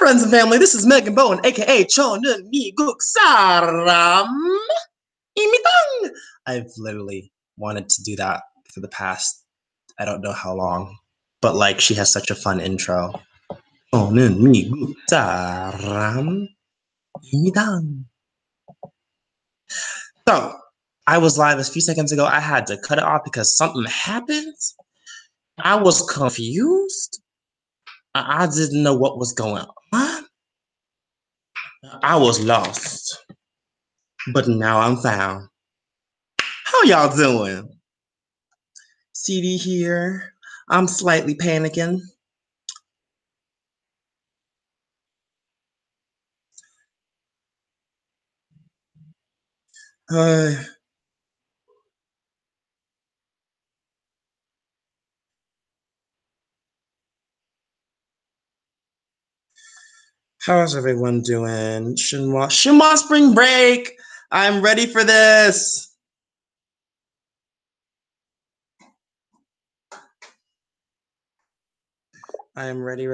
friends and family, this is Megan Bowen, aka Chonen Miguk Saram Imitang. I've literally wanted to do that for the past, I don't know how long, but like she has such a fun intro. Chonen Miguk Saram Imitang. So I was live a few seconds ago. I had to cut it off because something happened. I was confused. I didn't know what was going on. I was lost. But now I'm found. How y'all doing? CD here. I'm slightly panicking. How's everyone doing? Shinhwa spring break. I'm ready for this. I am ready.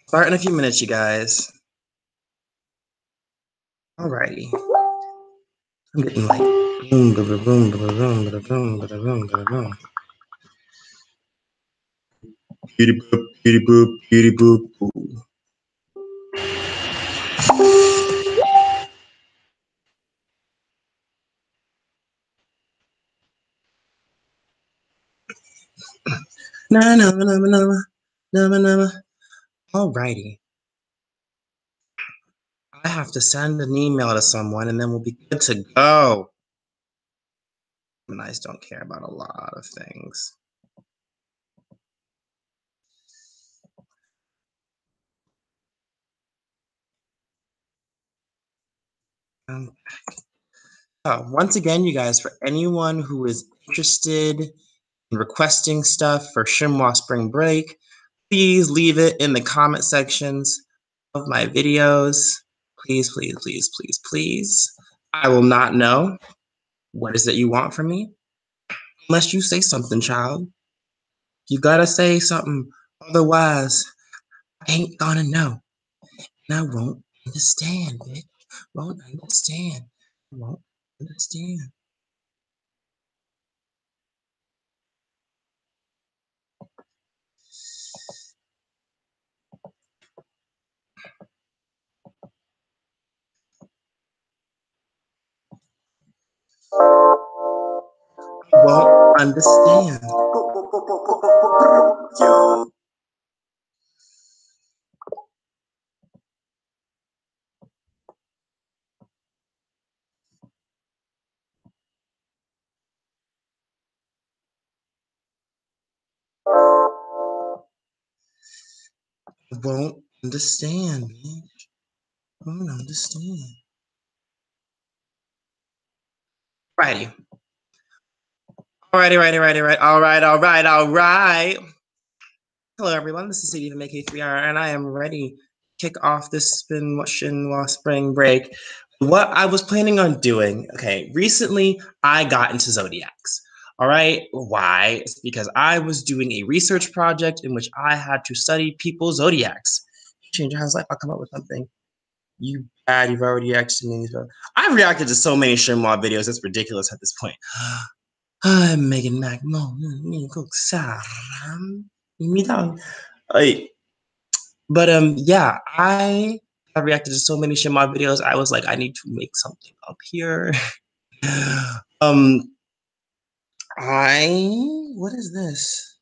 Start in a few minutes, you guys. Alrighty. I'm getting like boom, boom, boom, boom, boom, boom, boom. Beauty boop, beauty boop, beauty boop. No. Alrighty. I have to send an email to someone and then we'll be good to go. Geminis don't care about a lot of things. Once again, you guys, for anyone who is interested in requesting stuff for Shinhwa Spring Break, please leave it in the comment sections of my videos. Please. I will not know what is it you want from me unless you say something, child. You gotta say something, otherwise I ain't gonna know. And I won't understand, bitch. Won't understand. Won't understand. Won't understand. Won't understand, bitch. Won't understand. Righty. Alrighty. All right. Hello, everyone. This is C.H.D from AK3R, and I am ready to kick off this Shinhwa spring break. What I was planning on doing, okay, recently I got into Zodiacs. All right, why? It's because I was doing a research project in which I had to study people's zodiacs. Change your life, I'll come up with something. You bad, you've already reacted to me. I've reacted to so many Shinhwa videos, it's ridiculous at this point. I'm Megan Mac. Yeah, I have reacted to so many Shinhwa videos. I was like, I need to make something up here. What is this?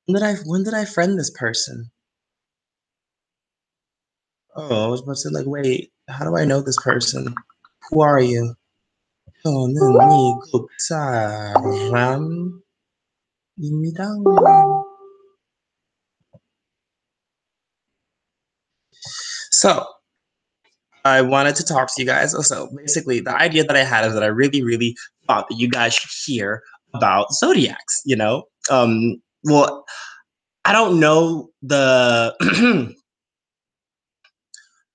When did I friend this person? Oh, I was about to say, like, wait, how do I know this person? Who are you? Oh, 는 미국 사람입니다. So, I wanted to talk to you guys. So, basically, the idea that I had is that I really, really thought that you guys should hear about Zodiacs, you know? Well, I don't know the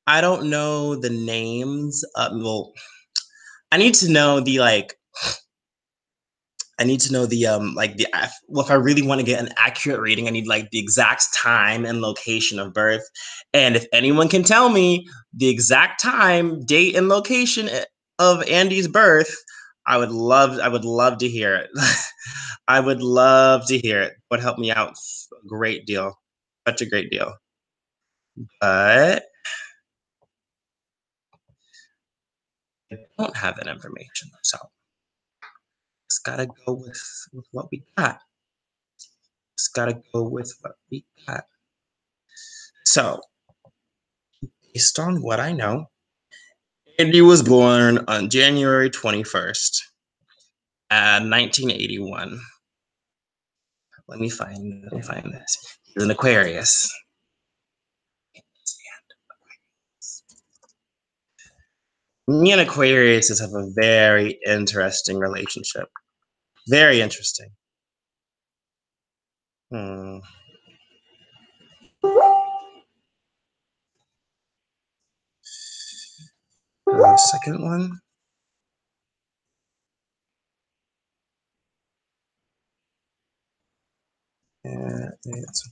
I don't know the names. Well, I need to know the like I need to know the well, if I really want to get an accurate reading, I need like the exact time and location of birth. And if anyone can tell me the exact time, date, and location of Andy's birth, I would love to hear it. I would love to hear it. Would help me out a great deal. Such a great deal. But I don't have that information. So just gotta go with what we got. Just gotta go with what we got. So, based on what I know, Andy was born on January 21st, 1981. Let me find this. He's an Aquarius. Me and Aquariuses have a very interesting relationship. Very interesting. The second one. It's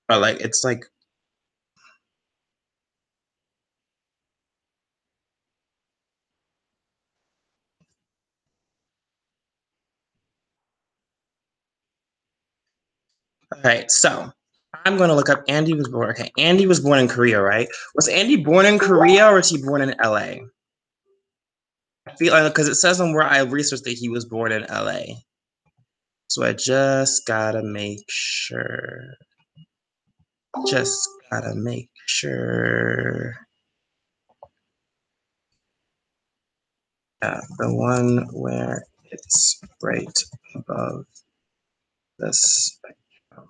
but like it's like all right, so I'm gonna look up Andy was born. Okay, Andy was born in Korea, right? Was Andy born in Korea or was he born in LA? I feel like because it says on where I researched that he was born in LA. So I just gotta make sure. Just gotta make sure. Yeah, the one where it's right above the spectrum.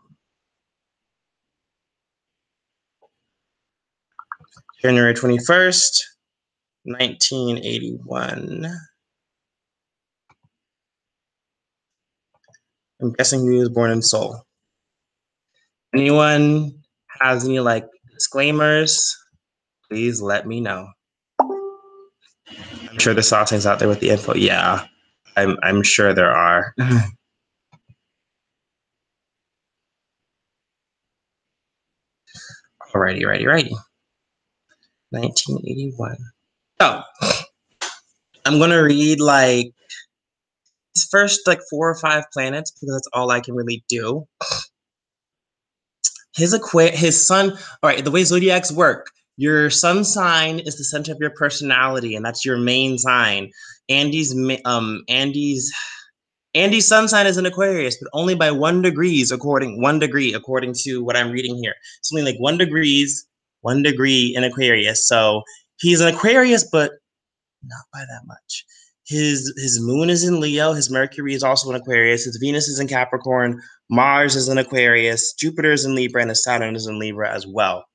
January 21st, 1981. I'm guessing he was born in Seoul. Anyone has any like disclaimers? Please let me know. I'm sure there's things out there with the info. Yeah, I'm sure there are. Alrighty. 1981. So I'm gonna read like his first like 4 or 5 planets because that's all I can really do. His sun. All right, the way zodiacs work, your sun sign is the center of your personality, and that's your main sign. Andy's sun sign is an Aquarius, but only by 1 degree according to what I'm reading here. Something like 1 degree in Aquarius. So he's an Aquarius, but not by that much. His moon is in Leo. His Mercury is also in Aquarius. His Venus is in Capricorn. Mars is in Aquarius. Jupiter is in Libra, and his Saturn is in Libra as well.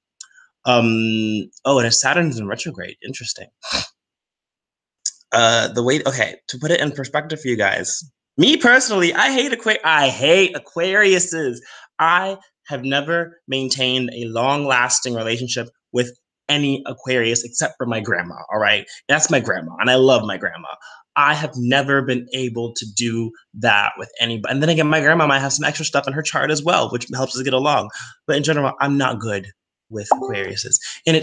Oh, and his Saturn is in retrograde. Interesting. Okay, to put it in perspective for you guys, me personally, I hate Aquariuses. I have never maintained a long-lasting relationship with any Aquarius except for my grandma. All right, that's my grandma, and I love my grandma. I have never been able to do that with anybody. And then again, my grandma might have some extra stuff in her chart as well, which helps us get along. But in general, I'm not good with Aquariuses, and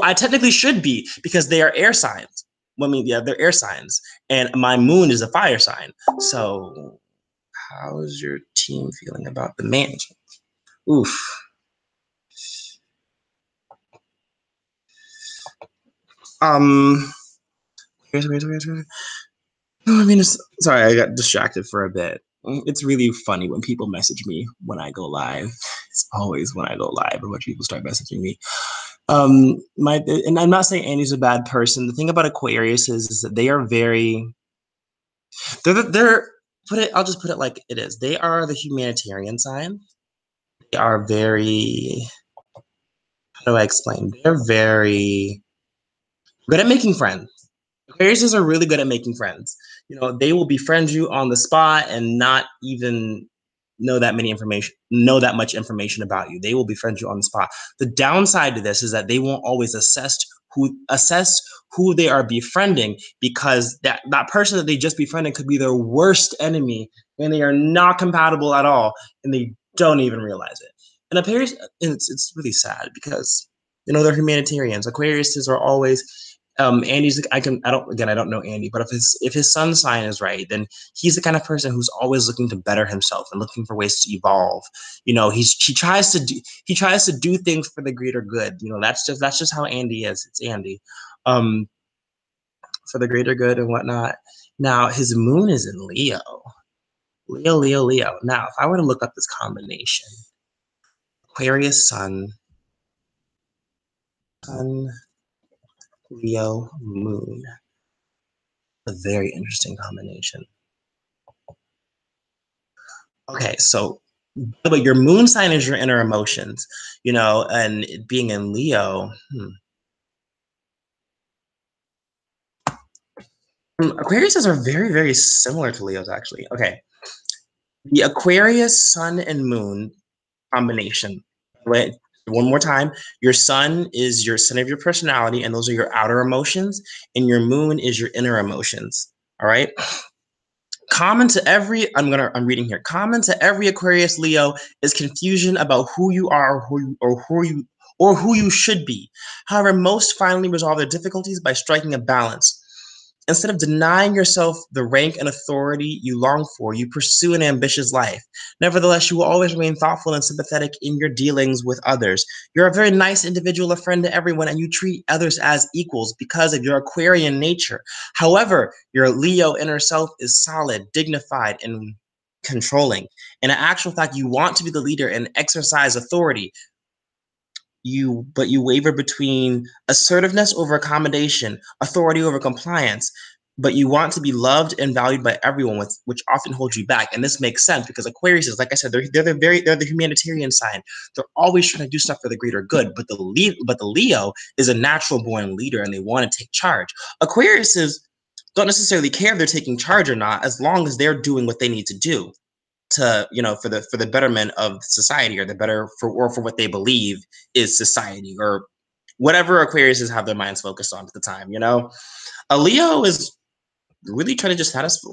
I technically should be because they are air signs. Well, I mean, yeah, they're air signs, and my moon is a fire sign. So how's your team feeling about the management? Oof. Here's. No, I mean, sorry, I got distracted for a bit. It's really funny when people message me when I go live. It's always when I go live or when people start messaging me. And I'm not saying Andy's a bad person. The thing about Aquarius is that they are very, they're I'll just put it like it is. They are the humanitarian sign. They are very, how do I explain? They're very good at making friends. Aquariuses are really good at making friends. They will befriend you on the spot and not even know that much information about you. They will befriend you on the spot. The downside to this is that they won't always assess who they are befriending, because that person that they just befriended could be their worst enemy and they are not compatible at all and they don't even realize it. And Aquarius, it's really sad because they're humanitarians. Aquariuses are always Andy's I don't know Andy, but if his sun sign is right, then he's the kind of person who's always looking to better himself and looking for ways to evolve. He tries to do things for the greater good. That's just how Andy is. It's Andy. For the greater good and whatnot. Now his moon is in Leo. Leo. Now, if I were to look up this combination, Aquarius Sun, Leo, Moon. A very interesting combination. Okay, so but your moon sign is your inner emotions, and being in Leo. Aquariuses are very, very similar to Leos, actually. Okay, the Aquarius Sun and Moon combination. Wait, one more time. Your Sun is your center of your personality, and those are your outer emotions, and your Moon is your inner emotions. All right. Common to every I'm reading here. Common to every Aquarius Leo is confusion about who you are or who you should be. However, most finally resolve their difficulties by striking a balance. Instead of denying yourself the rank and authority you long for, you pursue an ambitious life. Nevertheless, you will always remain thoughtful and sympathetic in your dealings with others. You're a very nice individual, a friend to everyone, and you treat others as equals because of your Aquarian nature. However, your Leo inner self is solid, dignified, and controlling. In actual fact, you want to be the leader and exercise authority. But you waver between assertiveness over accommodation, authority over compliance. But you want to be loved and valued by everyone, which often holds you back. And this makes sense because Aquarius is, like I said, they're the humanitarian sign. They're always trying to do stuff for the greater good. But the Leo is a natural born leader, and they want to take charge. Aquariuses don't necessarily care if they're taking charge or not, as long as they're doing what they need to do to for the betterment of society, or for what they believe is society, or whatever Aquariuses have their minds focused on at the time. A Leo is really trying to just satisfy.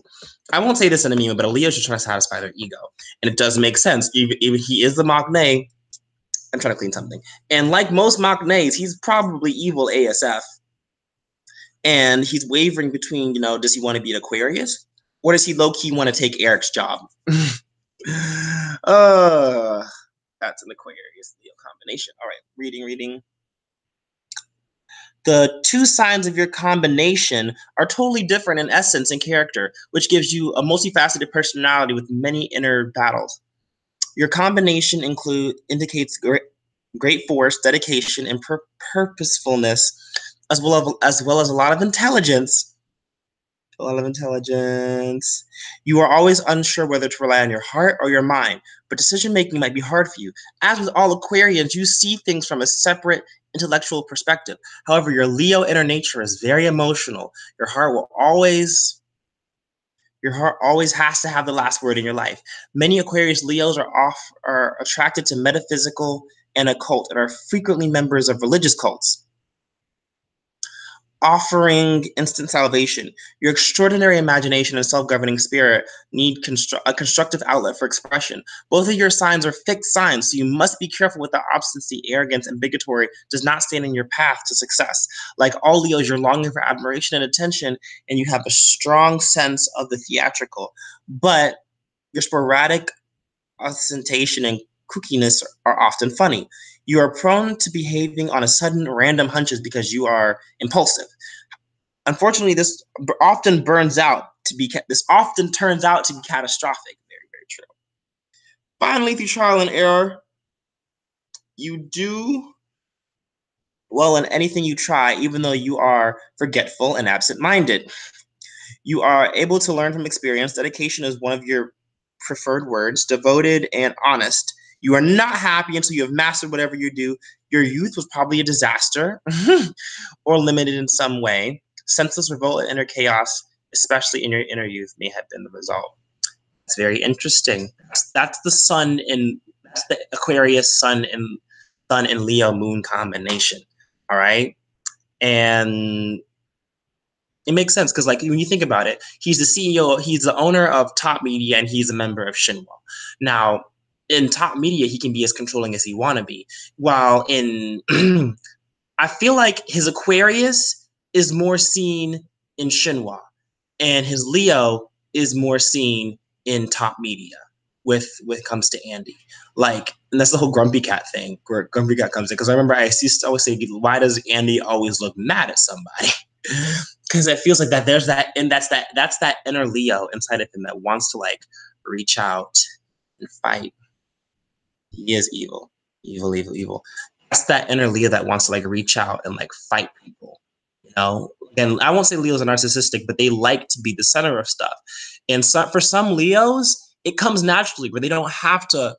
I won't say this in a meme, but a Leo is just trying to satisfy their ego, and it does make sense. Even he is the Magne. I'm trying to clean something, and like most Magnes, he's probably evil ASF, and he's wavering between does he want to be an Aquarius, or does he low key want to take Eric's job? That's an Aquarius Leo combination. All right, reading. The two signs of your combination are totally different in essence and character, which gives you a multifaceted personality with many inner battles. Your combination indicates great force, dedication, and purposefulness, as well as a lot of intelligence. You are always unsure whether to rely on your heart or your mind, but decision making might be hard for you. As with all Aquarians, you see things from a separate intellectual perspective. However, your Leo inner nature is very emotional. Your heart always has to have the last word in your life. Many Aquarius Leos are attracted to metaphysical and occult, and are frequently members of religious cults, offering instant salvation. Your extraordinary imagination and self-governing spirit need a constructive outlet for expression. Both of your signs are fixed signs, so you must be careful with the obstinacy, arrogance, and bigotry does not stand in your path to success. Like all Leos, you're longing for admiration and attention, and you have a strong sense of the theatrical. But Your sporadic ostentation and kookiness are often funny. You are prone to behaving on a sudden random hunches because you are impulsive. Unfortunately, this often turns out to be catastrophic. Very, very true. Finally, through trial and error, you do well in anything you try, even though you are forgetful and absent-minded. You are able to learn from experience. Dedication is one of your preferred words, devoted and honest. You are not happy until you have mastered whatever you do. Your youth was probably a disaster or limited in some way. Senseless revolt and inner chaos, especially in your inner youth, may have been the result. It's very interesting. That's the Aquarius sun and Leo moon combination. All right. And it makes sense because, like, when you think about it, he's the CEO, he's the owner of Top Media, and he's a member of Shinhwa. Now, in Top Media, he can be as controlling as he want to be. While in, I feel like his Aquarius is more seen in Shinhwa, and his Leo is more seen in Top Media with when it comes to Andy. Like, and that's the whole Grumpy Cat thing where Grumpy Cat comes in. Because I remember I used to always say, why does Andy always look mad at somebody? Because it feels like that there's that, and that's that inner Leo inside of him that wants to like reach out and fight. He is evil, evil, evil, evil. That's that inner Leo that wants to like reach out and like fight people. You know, and I won't say Leos are narcissistic, but they like to be the center of stuff. And so, for some Leos, it comes naturally where they don't have to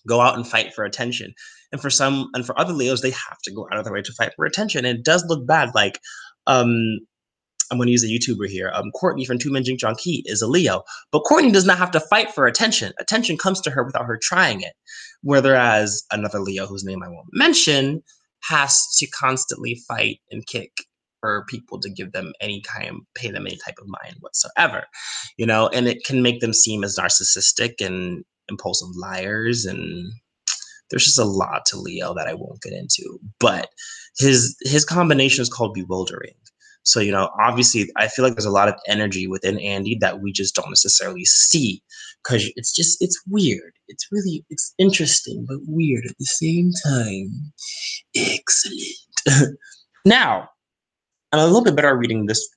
go out and fight for attention. And for other Leos, they have to go out of their way to fight for attention. And it does look bad. Like, I'm going to use a YouTuber here. Courtney from Two Men Jing Jong Ki is a Leo, but Courtney does not have to fight for attention. Attention comes to her without her trying it. Whereas another Leo, whose name I won't mention, has to constantly fight and kick for people to give them pay them any type of mind whatsoever, you know, and it can make them seem as narcissistic and impulsive liars. And there's just a lot to Leo that I won't get into, but his combination is called bewildering. So, you know, obviously, I feel like there's a lot of energy within Andy that we just don't necessarily see because it's weird. It's interesting, but weird at the same time. Excellent. Now, I'm a little bit better at reading this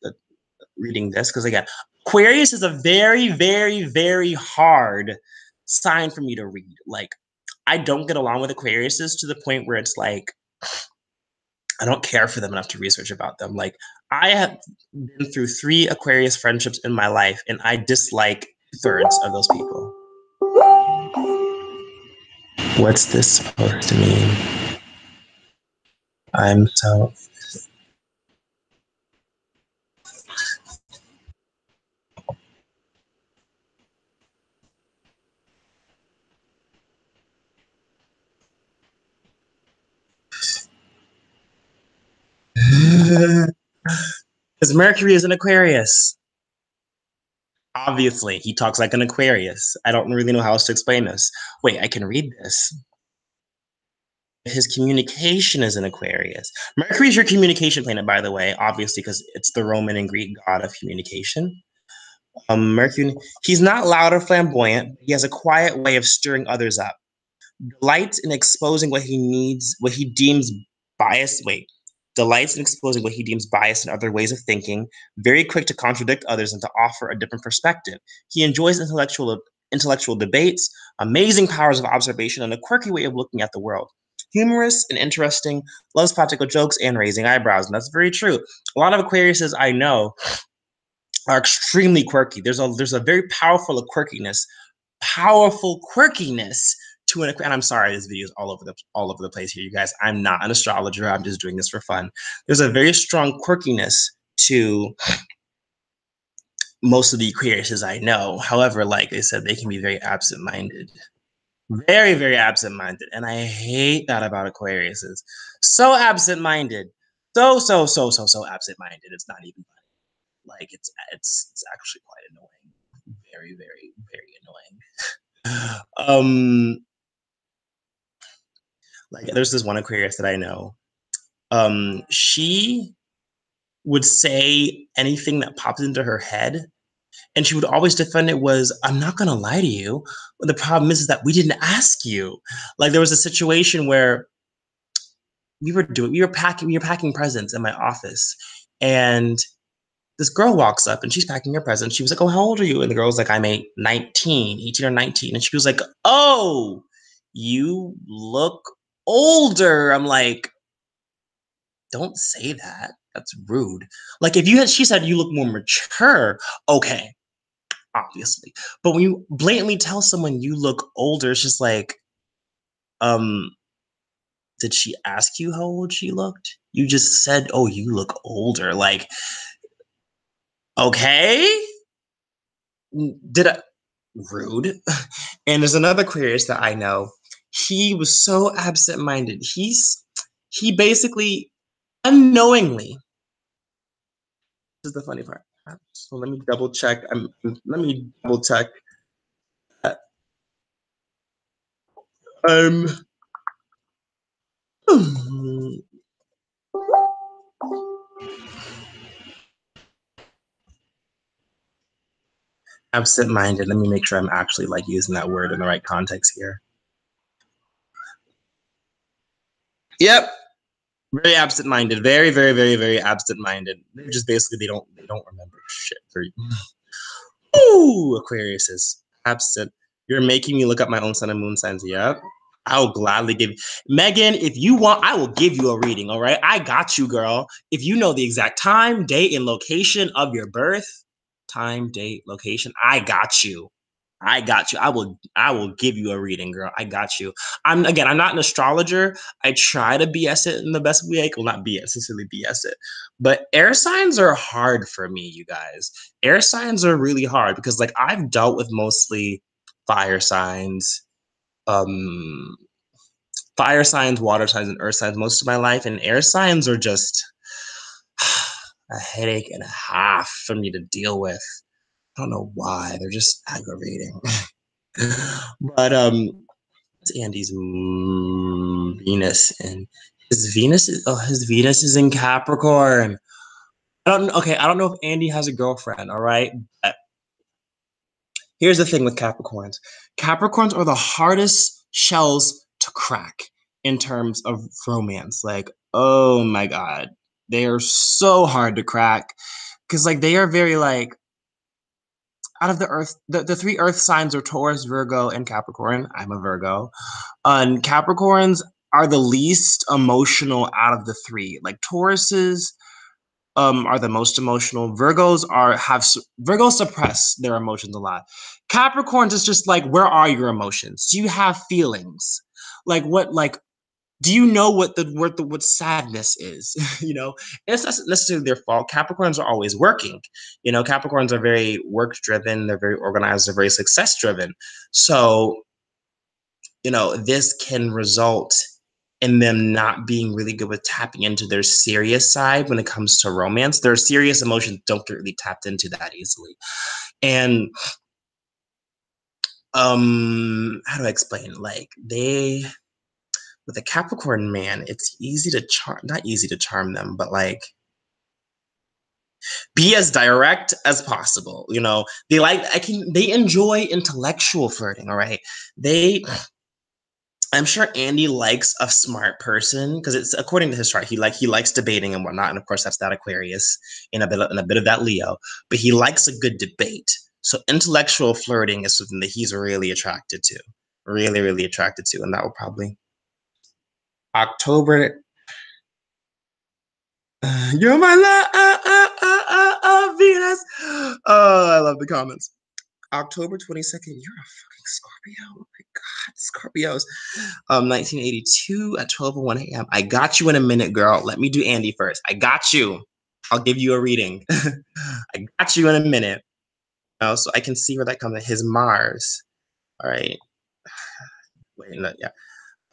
because, again, Aquarius is a very, very, very hard sign for me to read. Like, I don't get along with Aquariuses to the point where it's like, I don't care for them enough to research about them. Like, I have been through 3 Aquarius friendships in my life, and I dislike 2/3 of those people. What's this supposed to mean? I'm so... Because Mercury is an Aquarius. Obviously, he talks like an Aquarius. I don't really know how else to explain this. Wait, I can read this. His communication is an Aquarius. Mercury is your communication planet, by the way, obviously, because it's the Roman and Greek god of communication. Mercury, he's not loud or flamboyant. He has a quiet way of stirring others up. Delights in exposing what he deems biased. Delights in exposing what he deems biased in other ways of thinking. Very quick to contradict others and to offer a different perspective. He enjoys intellectual debates, amazing powers of observation, and a quirky way of looking at the world. Humorous and interesting, loves practical jokes and raising eyebrows, and that's very true. A lot of Aquariuses I know are extremely quirky. There's a very powerful quirkiness to an, and I'm sorry, this video is all over the place here, you guys. I'm not an astrologer. I'm just doing this for fun. There's a very strong quirkiness to most of the Aquariuses I know. However, like I said, they can be very absent-minded. Very, very absent-minded. And I hate that about Aquariuses. So absent-minded. So absent-minded. It's not even funny. Like, it's actually quite annoying. Very, very, very annoying. Like, there's this one Aquarius that I know. She would say anything that pops into her head, And she would always defend it was, I'm not gonna lie to you. But the problem is that we didn't ask you. Like there was a situation where we were packing presents in my office, and this girl walks up and she's packing her presents. She was like, "Oh, how old are you?" And the girl was like, "I'm 18 or 19." And she was like, "Oh, you look older." I'm like, "Don't say that. That's rude." Like if she said you look more mature, okay, obviously. But when you blatantly tell someone you look older, it's just like, um, did she ask you how old she looked? You just said, "Oh, you look older." Like, okay, did I? Rude. And there's another Aquarius that I know. He was so absent-minded. He basically unknowingly. This is the funny part. So let me double check. Let me double check. Um, absent-minded. Let me make sure I'm actually like using that word in the right context here. Yep. Very absent-minded. Very, very, very, very absent-minded. They're just basically they don't remember shit. Ooh, Aquarius is absent. You're making me look up my own sun and moon signs. Yep. I'll gladly give Megan, if you want, I will give you a reading. All right. I got you, girl. If you know the exact time, date, and location of your birth, time, date, location, I got you. I got you. I will give you a reading, girl. I got you. I'm not an astrologer. I try to BS it in the best way I can. Well, not BS, necessarily BS it. But air signs are hard for me, you guys. Air signs are really hard because like I've dealt with mostly fire signs, um fire signs, water signs, and earth signs most of my life. And air signs are just a headache and a half for me to deal with. I don't know why. They're just aggravating. But it's Andy's Venus, and his Venus is in Capricorn. I don't know if Andy has a girlfriend, all right? But here's the thing with Capricorns. Capricorns are the hardest shells to crack in terms of romance. Like, oh my God. They are so hard to crack. Cause like they are very like out of the earth, the three earth signs are Taurus, Virgo, and Capricorn. I'm a Virgo. And Capricorns are the least emotional out of the three. Like Tauruses are the most emotional. Virgos suppress their emotions a lot. Capricorns is just like, where are your emotions? Do you have feelings? Like what? Like, do you know what sadness is? You know, and it's not necessarily their fault. Capricorns are always working. You know, Capricorns are very work driven. They're very organized. They're very success driven. So you know, this can result in them not being really good with tapping into their serious side when it comes to romance. Their serious emotions don't get really tapped into that easily. And how do I explain? Like they with a Capricorn man, it's easy to charm not easy to charm them, but like be as direct as possible. You know, they enjoy intellectual flirting, all right? They I'm sure Andy likes a smart person because it's according to his chart. He likes debating and whatnot, and of course that's that Aquarius and a bit of that Leo. But he likes a good debate. So intellectual flirting is something that he's really attracted to, really really attracted to, and that will probably October. You're my Venus. Oh, I love the comments. October 22nd. You're a fucking Scorpio. Oh my God, Scorpios. 1982 at 12:01 a.m. I got you in a minute, girl. Let me do Andy first. I got you. I'll give you a reading. I got you in a minute. So I can see where that comes in. His Mars. All right. Wait, no, yeah.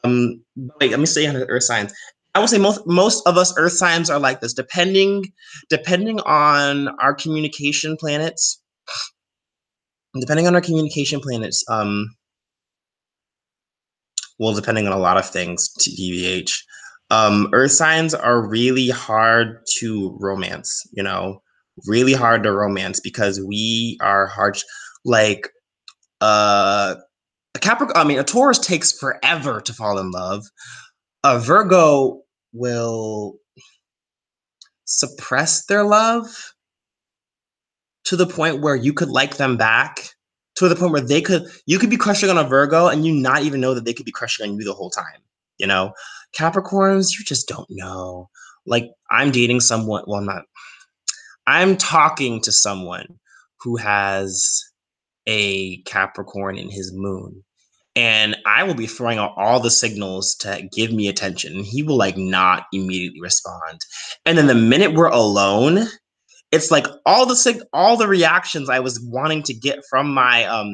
Wait, let me say on the Earth signs. I would say most of us Earth signs are like this, depending on our communication planets. Depending on our communication planets, well, depending on a lot of things, TBH. Earth signs are really hard to romance, you know. really hard to romance because we are hard, like a Capricorn. I mean, a Taurus takes forever to fall in love. A Virgo will suppress their love to the point where you could like them back, to the point where you could be crushing on a Virgo and you not even know that they could be crushing on you the whole time. You know, Capricorns, you just don't know. Like, I'm dating someone, well, not, I'm talking to someone who has a Capricorn in his moon. And I will be throwing out all the signals to give me attention. And he will like not immediately respond. And then the minute we're alone, it's like all the reactions I was wanting to get from my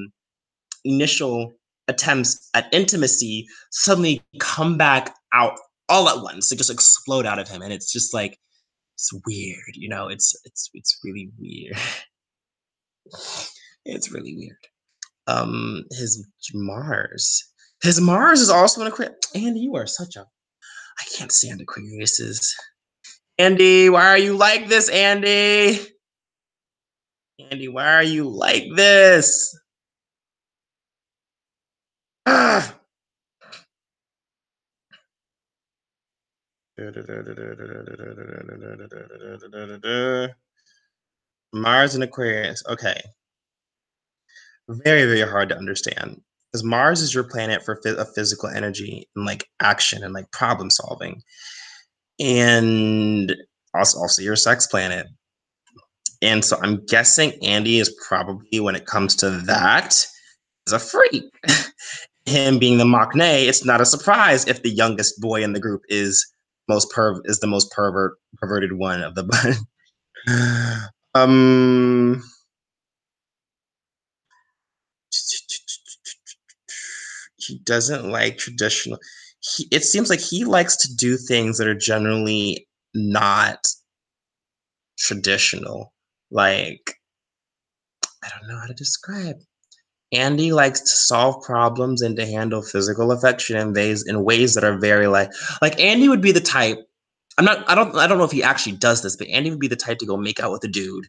initial attempts at intimacy suddenly come back out all at once. They just explode out of him, and it's just like it's weird, you know. It's really weird. It's really weird. His Mars. His Mars is also an Aquarius. Andy, you are such a. I can't stand Aquariuses. Andy, why are you like this, Andy? Andy, why are you like this? Ah. Mars and Aquarius. Okay. Very, very hard to understand. Because Mars is your planet for a physical energy and like action and like problem solving. And also your sex planet. And so I'm guessing Andy is probably, when it comes to that, is a freak. Him being the Machne, it's not a surprise if the youngest boy in the group is the most perverted one of the bunch. um he doesn't like traditional. It seems like he likes to do things that are generally not traditional. Like, I don't know how to describe. Andy likes to solve problems and to handle physical affection in ways that are very like Andy would be the type. I don't know if he actually does this, but Andy would be the type to go make out with a dude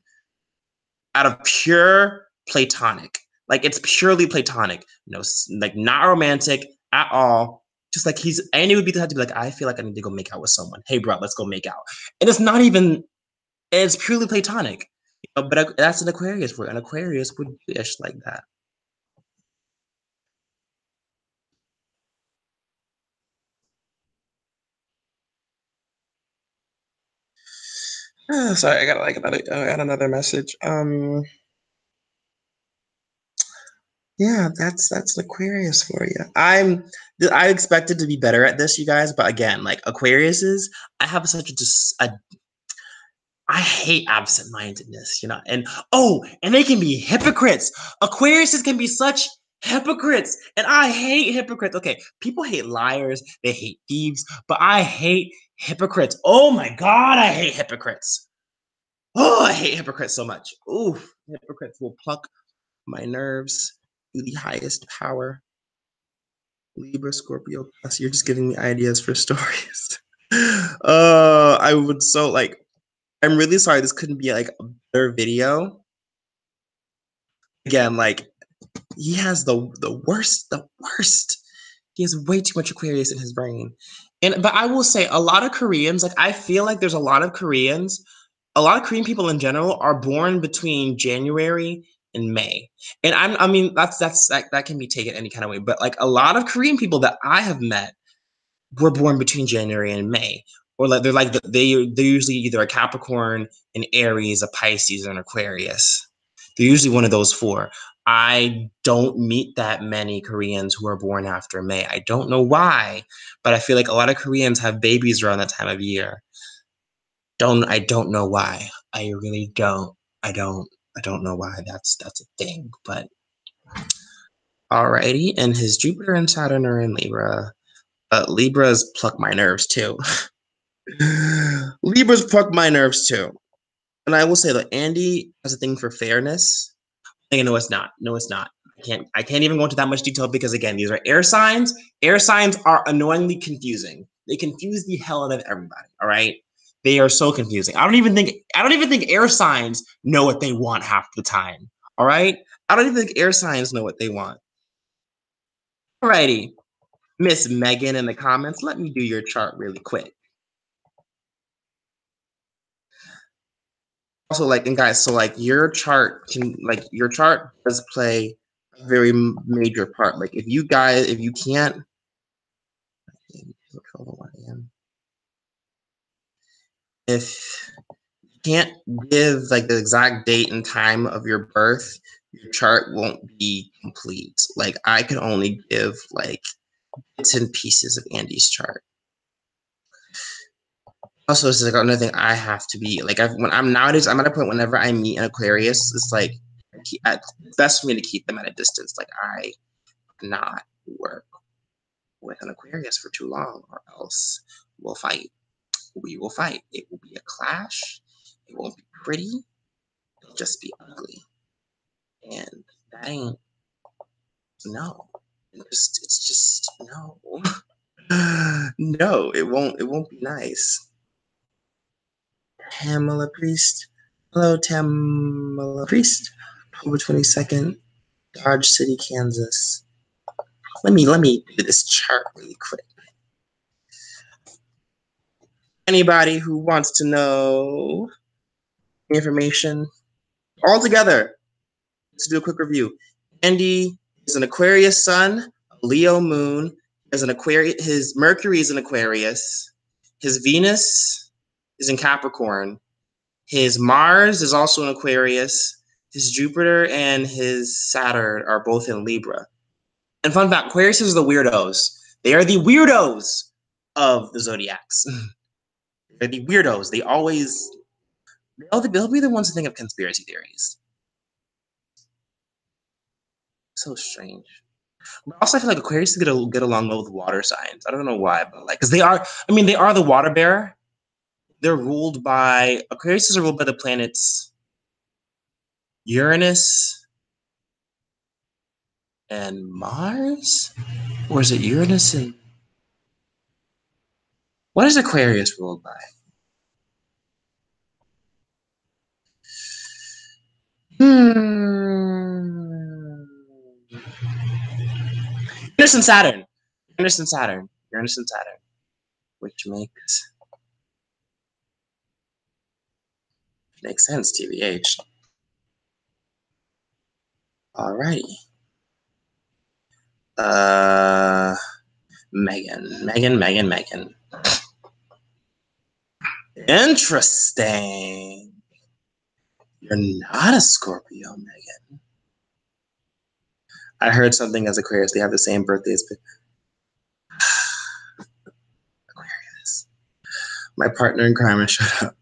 out of pure platonic. Like, it's purely platonic. No, like, not romantic at all. Just like Andy would be the type to be like, I feel like I need to go make out with someone. Hey, bro, let's go make out. And it's not even. It's purely platonic. You know, but that's an Aquarius where an Aquarius would ish like that. Sorry, I got another message. Yeah, that's an Aquarius for you. I expected to be better at this, you guys, but again, like Aquariuses, I have such a I hate absent-mindedness, you know. And oh, and they can be hypocrites. Aquariuses can be such hypocrites, and I hate hypocrites. Okay, people hate liars, they hate thieves, but I hate hypocrites. Oh my god, I hate hypocrites. Oh, I hate hypocrites so much. Ooh, hypocrites will pluck my nerves to the highest power. Libra, Scorpio plus. You're just giving me ideas for stories. I would so like. I'm really sorry this couldn't be like a better video. Again, like he has the worst. He has way too much Aquarius in his brain. But I will say a lot of Koreans, like I feel like there's a lot of Korean people in general are born between January and May. And I mean that can be taken any kind of way, but like a lot of Korean people that I have met were born between January and May. Or like they're usually either a Capricorn, an Aries, a Pisces, or an Aquarius. They're usually one of those four. I don't meet that many Koreans who are born after May. I don't know why, but I feel like a lot of Koreans have babies around that time of year. I don't know why. I really don't. I don't know why that's a thing. But alrighty, and his Jupiter and Saturn are in Libra. But Libras pluck my nerves too. Libras pluck my nerves too. And I will say that Andy has a thing for fairness. No, it's not. No, it's not. I can't even go into that much detail because again, these are air signs. Air signs are annoyingly confusing. They confuse the hell out of everybody. All right. They are so confusing. I don't even think air signs know what they want half the time. All right? I don't even think air signs know what they want. Alrighty. Miss Megan in the comments, let me do your chart really quick. Also, like, and guys, so like your chart does play a very major part. Like, if you can't, if you can't give like the exact date and time of your birth, your chart won't be complete. Like, I can only give like bits and pieces of Andy's chart. Also, it's like another thing I have to be like. When I'm nowadays, I'm at a point whenever I meet an Aquarius, it's like it's best for me to keep them at a distance. Like, I cannot work with an Aquarius for too long, or else we'll fight. We will fight. It will be a clash. It won't be pretty. It'll just be ugly, and that ain't no. It's just no. No, it won't. It won't be nice. Tamala Priest. Hello, Tamala Priest. October 22nd, Dodge City, Kansas. Let me do this chart really quick. Anybody who wants to know information all together, let's do a quick review. Andy is an Aquarius sun, Leo moon, as an Aquarius. His Mercury is an Aquarius. His Venus is in Capricorn. His Mars is also in Aquarius. His Jupiter and his Saturn are both in Libra. And fun fact, Aquarius is the weirdos. They are the weirdos of the Zodiacs. They're the weirdos. They'll be the ones who think of conspiracy theories. So strange. But also, I feel like Aquarius get along well with water signs. I don't know why, but like, because they are the water bearer. They're ruled by Aquarius are ruled by the planets Uranus and Mars, or is it Uranus and what is Aquarius ruled by? Uranus and Saturn. Uranus and Saturn. Uranus and Saturn. Which makes sense, TBH. Alrighty. Megan. Interesting. You're not a Scorpio, Megan. I heard something as Aquarius. They have the same birthdays. Aquarius. My partner in crime, shut up.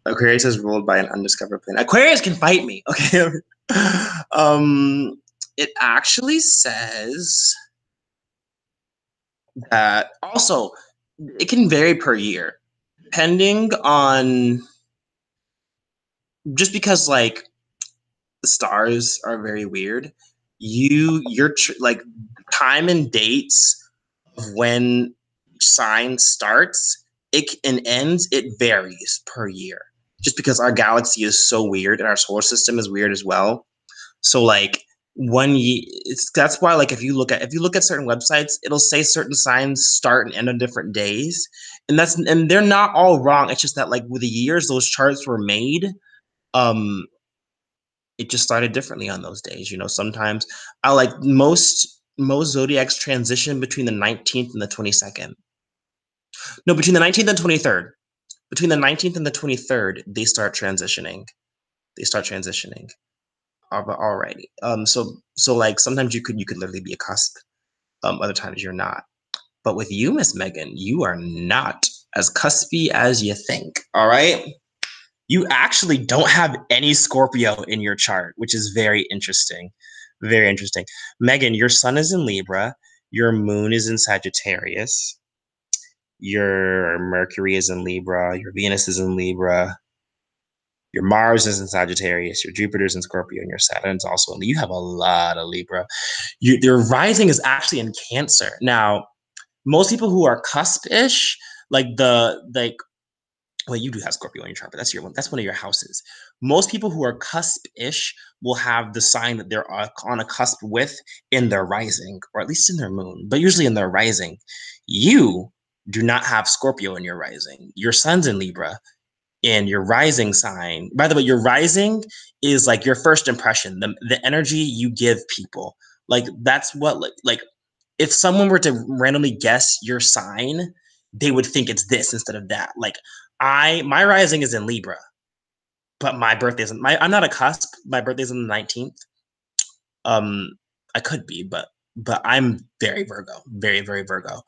Aquarius is ruled by an undiscovered planet. Aquarius can fight me, okay? It actually says that also it can vary per year, depending on just because like the stars are very weird. Your like time and dates of when sign starts and ends, it varies per year. Just because our galaxy is so weird and our solar system is weird as well. So like that's why like if you look at certain websites, it'll say certain signs start and end on different days. And they're not all wrong. It's just that like with the years those charts were made, it just started differently on those days. You know, sometimes I like most zodiacs transition between the 19th and the 22nd. No, between the 19th and 23rd. Between the 19th and the 23rd, they start transitioning. Alrighty. So like sometimes you could literally be a cusp. Other times you're not. But with you, Miss Megan, you are not as cuspy as you think. All right. You actually don't have any Scorpio in your chart, which is very interesting. Very interesting. Megan, your sun is in Libra. Your moon is in Sagittarius. Your Mercury is in Libra. Your Venus is in Libra. Your Mars is in Sagittarius. Your Jupiter is in Scorpio. And your Saturn is also in Libra. You have a lot of Libra. Your rising is actually in Cancer. Now, most people who are cusp-ish, like well, you do have Scorpio on your chart, but that's one of your houses. Most people who are cusp-ish will have the sign that they're on a cusp with in their rising, or at least in their moon, but usually in their rising. You do not have Scorpio in your rising. Your sun's in Libra, and your rising sign. By the way, your rising is like your first impression, the energy you give people. Like that's what like if someone were to randomly guess your sign, they would think it's this instead of that. Like my rising is in Libra, but my birthday isn't my I'm not a cusp. My birthday's on the 19th. Um I could be, but I'm very Virgo, very, very Virgo.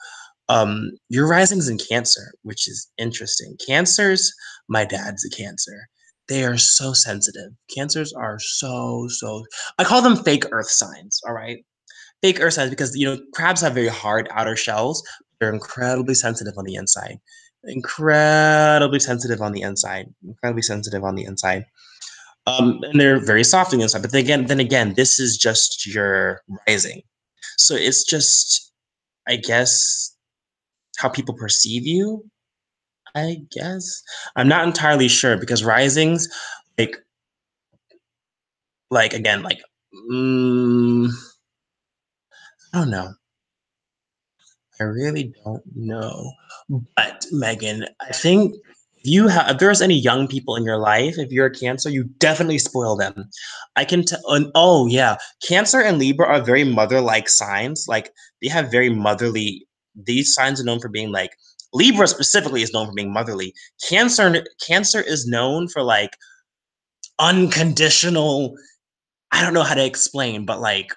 Your rising's in Cancer, which is interesting. Cancers, my dad's a Cancer. They are so sensitive. Cancers are so I call them fake earth signs, all right? Fake earth signs because crabs have very hard outer shells. They're incredibly sensitive on the inside. Incredibly sensitive on the inside. Incredibly sensitive on the inside. And they're very soft on the inside. But then again, this is just your rising. So it's just, I guess, how people perceive you. I guess I'm not entirely sure because risings, like, again, I don't know. I really don't know. But Megan, I think if there's any young people in your life, if you're a Cancer, you definitely spoil them. I can tell. Oh yeah, Cancer and Libra are very mother-like signs. Like they have very motherly. These signs are known for being like Libra specifically is known for being motherly. Cancer is known for like unconditional. I don't know how to explain, but like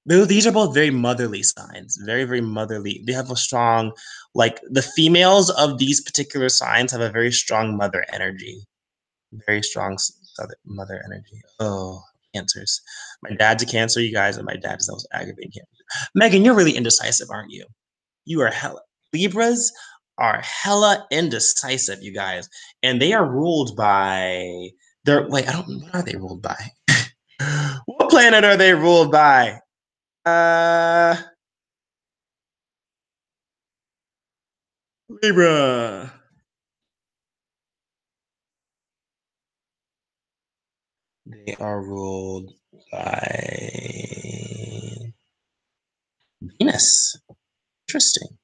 these are both very motherly signs, very, very motherly. They have a strong, like the females of these particular signs have a very strong mother energy, very strong mother energy. Oh, Cancers. My dad's a Cancer, you guys, and my dad is the most aggravating Cancer. Megan, you're really indecisive, aren't you? You are hella. Libras are hella indecisive, you guys, and they are ruled by. They're like I don't. What are they ruled by? What planet are they ruled by? Uh, Libra. They are ruled by Venus. Interesting.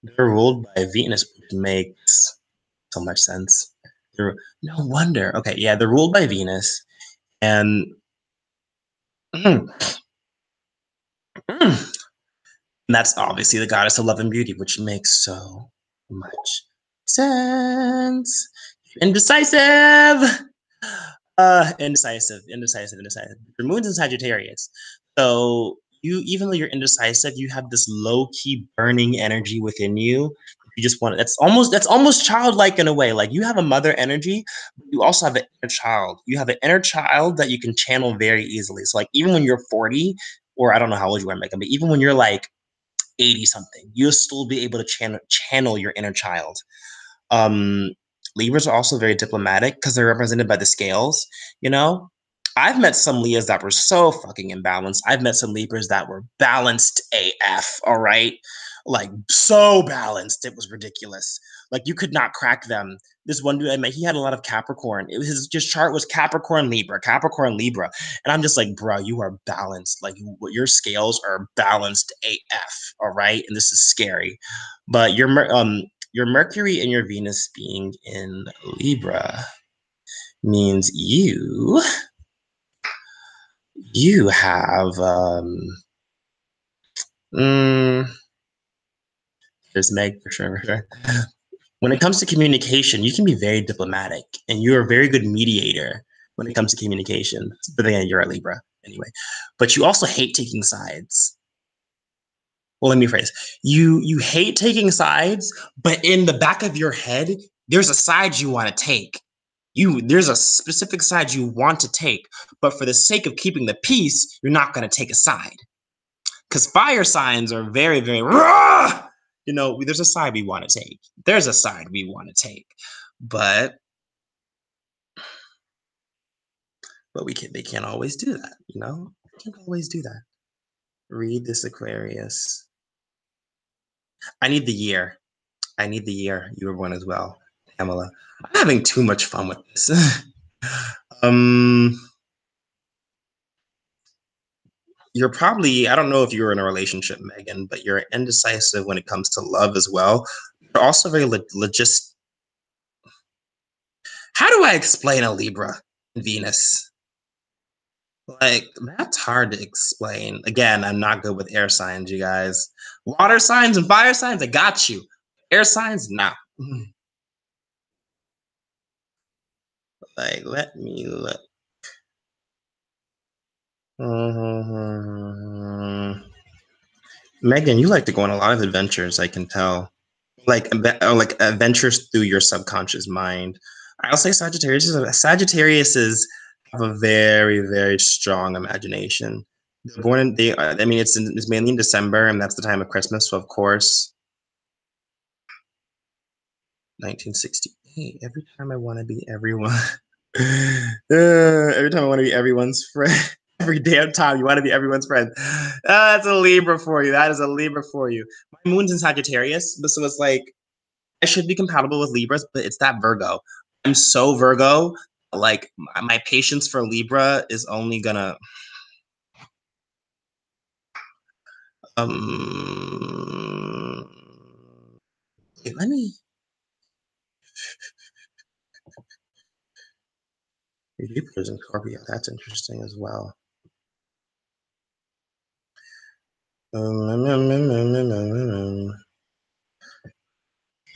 They're ruled by Venus, which makes so much sense. No wonder. Okay, yeah, they're ruled by Venus, and mm, mm, and that's obviously the goddess of love and beauty, which makes so much sense. Indecisive. Indecisive. Your moon's in Sagittarius. So even though you're indecisive, you have this low-key burning energy within you. You just want that's almost childlike in a way. Like you have a mother energy, but you also have an inner child. You have an inner child that you can channel very easily. So like even when you're 40, or I don't know how old you are, Megan, but even when you're like 80 something, you'll still be able to channel your inner child. Um, Libras are also very diplomatic because they're represented by the scales. You know, I've met some Leas that were so fucking imbalanced. I've met some Libras that were balanced AF. All right, like so balanced, it was ridiculous. Like you could not crack them. This one dude I met, he had a lot of Capricorn. His just chart was Capricorn Libra, Capricorn Libra, and I'm just like, bro, you are balanced. Like your scales are balanced AF. All right, and this is scary. But your Mercury and your Venus being in Libra means you have mm, there's Meg for sure. When it comes to communication, you can be very diplomatic and you're a very good mediator when it comes to communication. But then you're a Libra anyway. But you also hate taking sides. Well, let me phrase. You hate taking sides, but in the back of your head, there's a side you want to take. There's a specific side you want to take, but for the sake of keeping the peace, you're not going to take a side. Because fire signs are very, very raw. There's a side we want to take. There's a side we want to take, but they can't always do that. They can't always do that. Read this Aquarius. I need the year. I need the year you were born as well, Pamela. I'm having too much fun with this. um, you're probably, I don't know if you were in a relationship, Megan, but you're indecisive when it comes to love as well. You're also very logist. How do I explain a Libra and Venus? Like, that's hard to explain. Again, I'm not good with air signs, you guys. Water signs and fire signs, I got you. Air signs, nah. Like, let me look. Megan, you like to go on a lot of adventures, I can tell. Like adventures through your subconscious mind. I'll say Sagittarius have a very, very strong imagination. They're born in they I mean it's mainly in December and that's the time of Christmas, so of course 1968. Every time I want to be everyone. Every time I want to be everyone's friend. Every damn time you want to be everyone's friend. That's a Libra for you. That is a Libra for you. My moon's in Sagittarius, but so it's like I should be compatible with Libras, but it's that Virgo. I'm so Virgo. Like my patience for Libra is only gonna. Um, wait, let me. Jupiter's in Scorpio. That's interesting as well. Your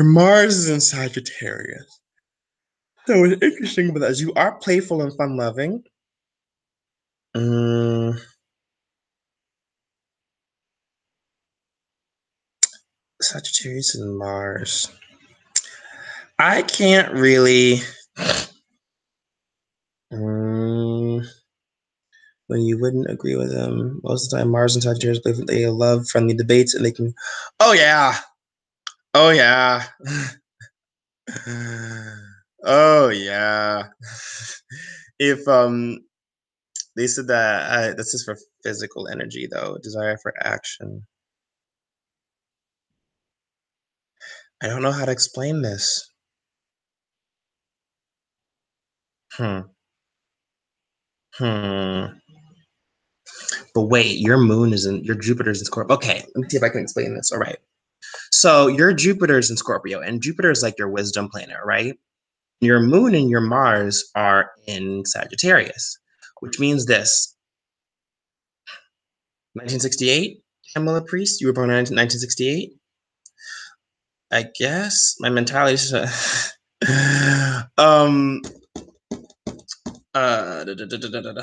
Mars is in Sagittarius. So what's interesting about that is you are playful and fun loving. Sagittarius and Mars. I can't really. When you wouldn't agree with them, most of the time, Mars and Sagittarius they love friendly debates, and they can. Oh yeah, oh yeah, oh yeah. If they said that this is for physical energy though, desire for action. I don't know how to explain this. Hmm. Hmm. But wait, your Jupiter's in Scorpio. Okay, let me see if I can explain this. All right. So your Jupiter's in Scorpio, and Jupiter is like your wisdom planet, right? Your moon and your Mars are in Sagittarius, which means this 1968, Pamela Priest, you were born in 1968. I guess my mentality is um da, da, da, da, da, da.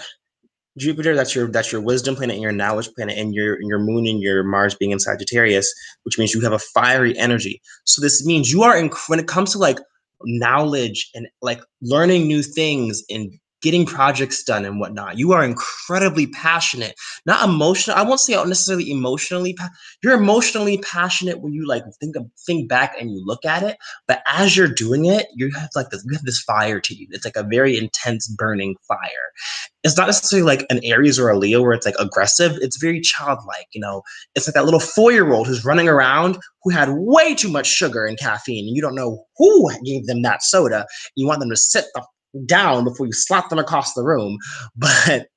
Jupiter, that's your wisdom planet and your knowledge planet, and your moon and your Mars being in Sagittarius, which means you have a fiery energy. So this means you are when it comes to like knowledge and like learning new things and getting projects done and whatnot. You are incredibly passionate, not emotional. I won't say necessarily emotionally. You're emotionally passionate when you like think back and you look at it. But as you're doing it, you have this fire to you. It's like a very intense burning fire. It's not necessarily like an Aries or a Leo where it's like aggressive. It's very childlike, you know. It's like that little 4-year-old who's running around who had way too much sugar and caffeine, and you don't know who gave them that soda. You want them to sit down before you slap them across the room, but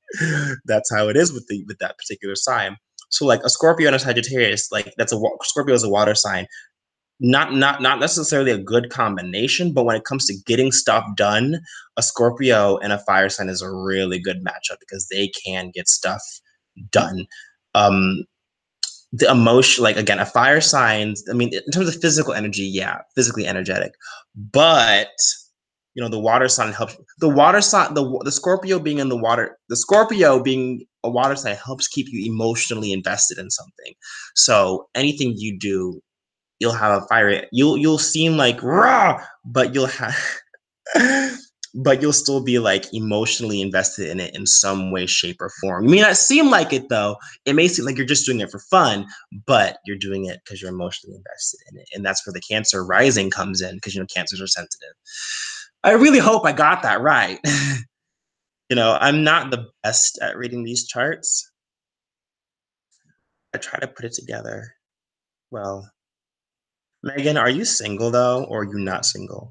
that's how it is with that particular sign. So like a Scorpio and a Sagittarius, like Scorpio is a water sign, not necessarily a good combination, but when it comes to getting stuff done, a Scorpio and a fire sign is a really good matchup because they can get stuff done. Um, the emotion, like again, a fire sign. I mean, in terms of physical energy, yeah, physically energetic, but the water sign helps. The water sign, the Scorpio being in the water, the Scorpio being a water sign helps keep you emotionally invested in something. So anything you do you'll have a fire. You'll seem like raw, but you'll have but you'll still be like emotionally invested in it in some way, shape, or form. You may not seem like it though. It may seem like you're just doing it for fun, but you're doing it because you're emotionally invested in it. And that's where the Cancer rising comes in, because cancers are sensitive. I really hope I got that right. I'm not the best at reading these charts. I try to put it together. Well, Megan, are you single though, or are you not single?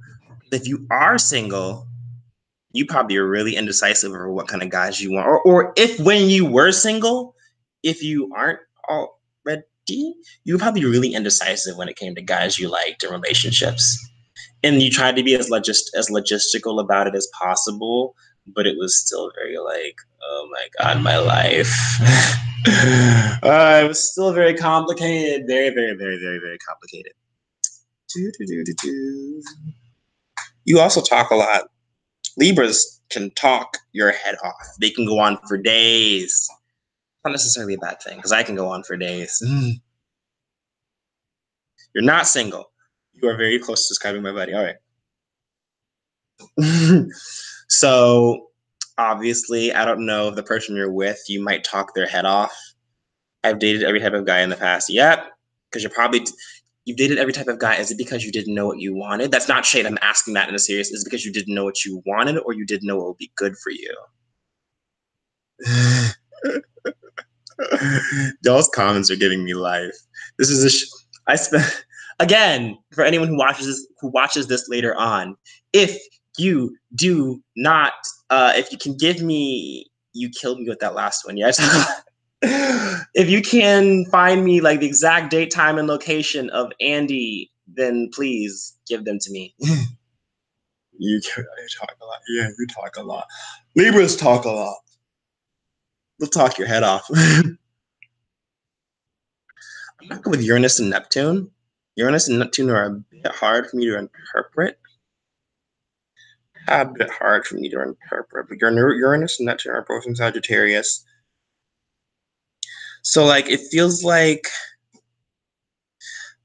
If you are single, you probably are really indecisive over what kind of guys you want. Or if when you were single, if you aren't already, you were probably really indecisive when it came to guys you liked in relationships. And you tried to be as logistical about it as possible, but it was still very like, oh my god, my life. It was still very complicated, very, very, very, very, very complicated. You also talk a lot. Libras can talk your head off. They can go on for days. Not necessarily a bad thing, because I can go on for days. You're not single. You are very close to describing my body. All right. So obviously, I don't know if the person you're with, you might talk their head off. I've dated every type of guy in the past. Yep. Because you've dated every type of guy. Is it because you didn't know what you wanted? That's not shade. I'm asking that in a serious. Is it because you didn't know what you wanted, or you didn't know what would be good for you? Y'all's comments are giving me life. This is I spent again for anyone who watches this later on. If you do not, if you can give me, you killed me with that last one. Yes. If you can find me like the exact date, time, and location of Andy, then please give them to me. You talk a lot. Yeah, you talk a lot. Libras talk a lot. They'll talk your head off. With Uranus and Neptune. Uranus and Neptune are a bit hard for me to interpret. A bit hard for me to interpret. But Uranus and Neptune are both in Sagittarius. So, like, it feels like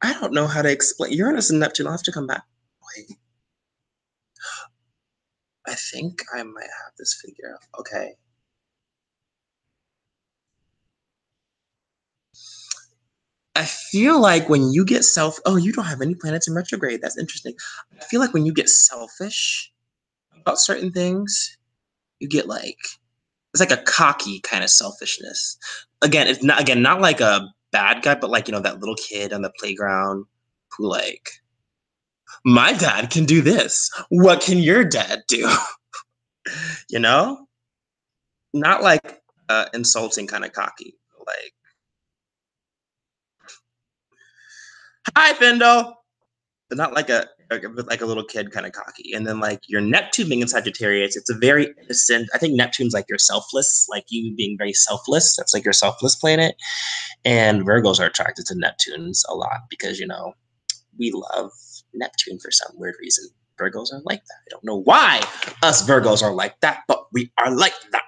I don't know how to explain Uranus and Neptune. I'll have to come back. Wait. I think I might have this figure out. Okay. I feel like when you get you don't have any planets in retrograde. That's interesting. I feel like when you get selfish about certain things, you get like it's like a cocky kind of selfishness. Again, it's not like a bad guy, but like that little kid on the playground who like my dad can do this. What can your dad do? you know, not like insulting kind of cocky. Like, hi, Bindle. But not like a little kid kind of cocky. And then like your Neptune being in Sagittarius, it's a very innocent. I think Neptune's like your selfless, like you being very selfless. That's like your selfless planet. And Virgos are attracted to Neptunes a lot because we love Neptune for some weird reason. Virgos are like that. I don't know why us Virgos are like that, but we are like that.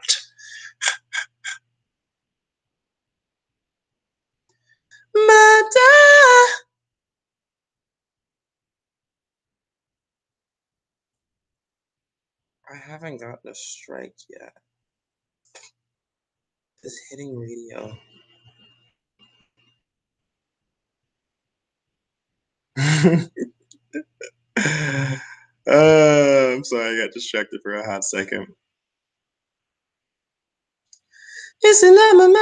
I haven't gotten a strike yet. It's hitting radio. I'm sorry, I got distracted for a hot second. Listen, I'm a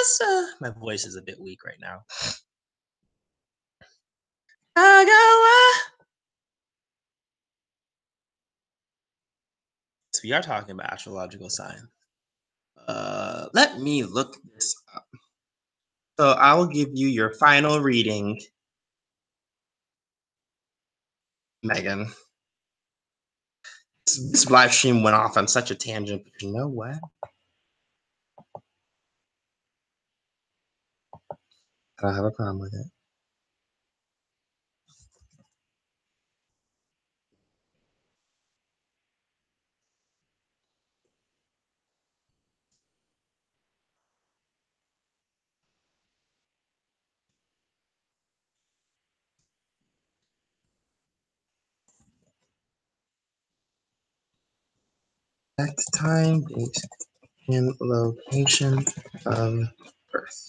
son. My voice is a bit weak right now. So we are talking about astrological signs. Let me look this up. So I will give you your final reading, Megan. This live stream went off on such a tangent, but you know what? I don't have a problem with it. Next time, date, and location of birth.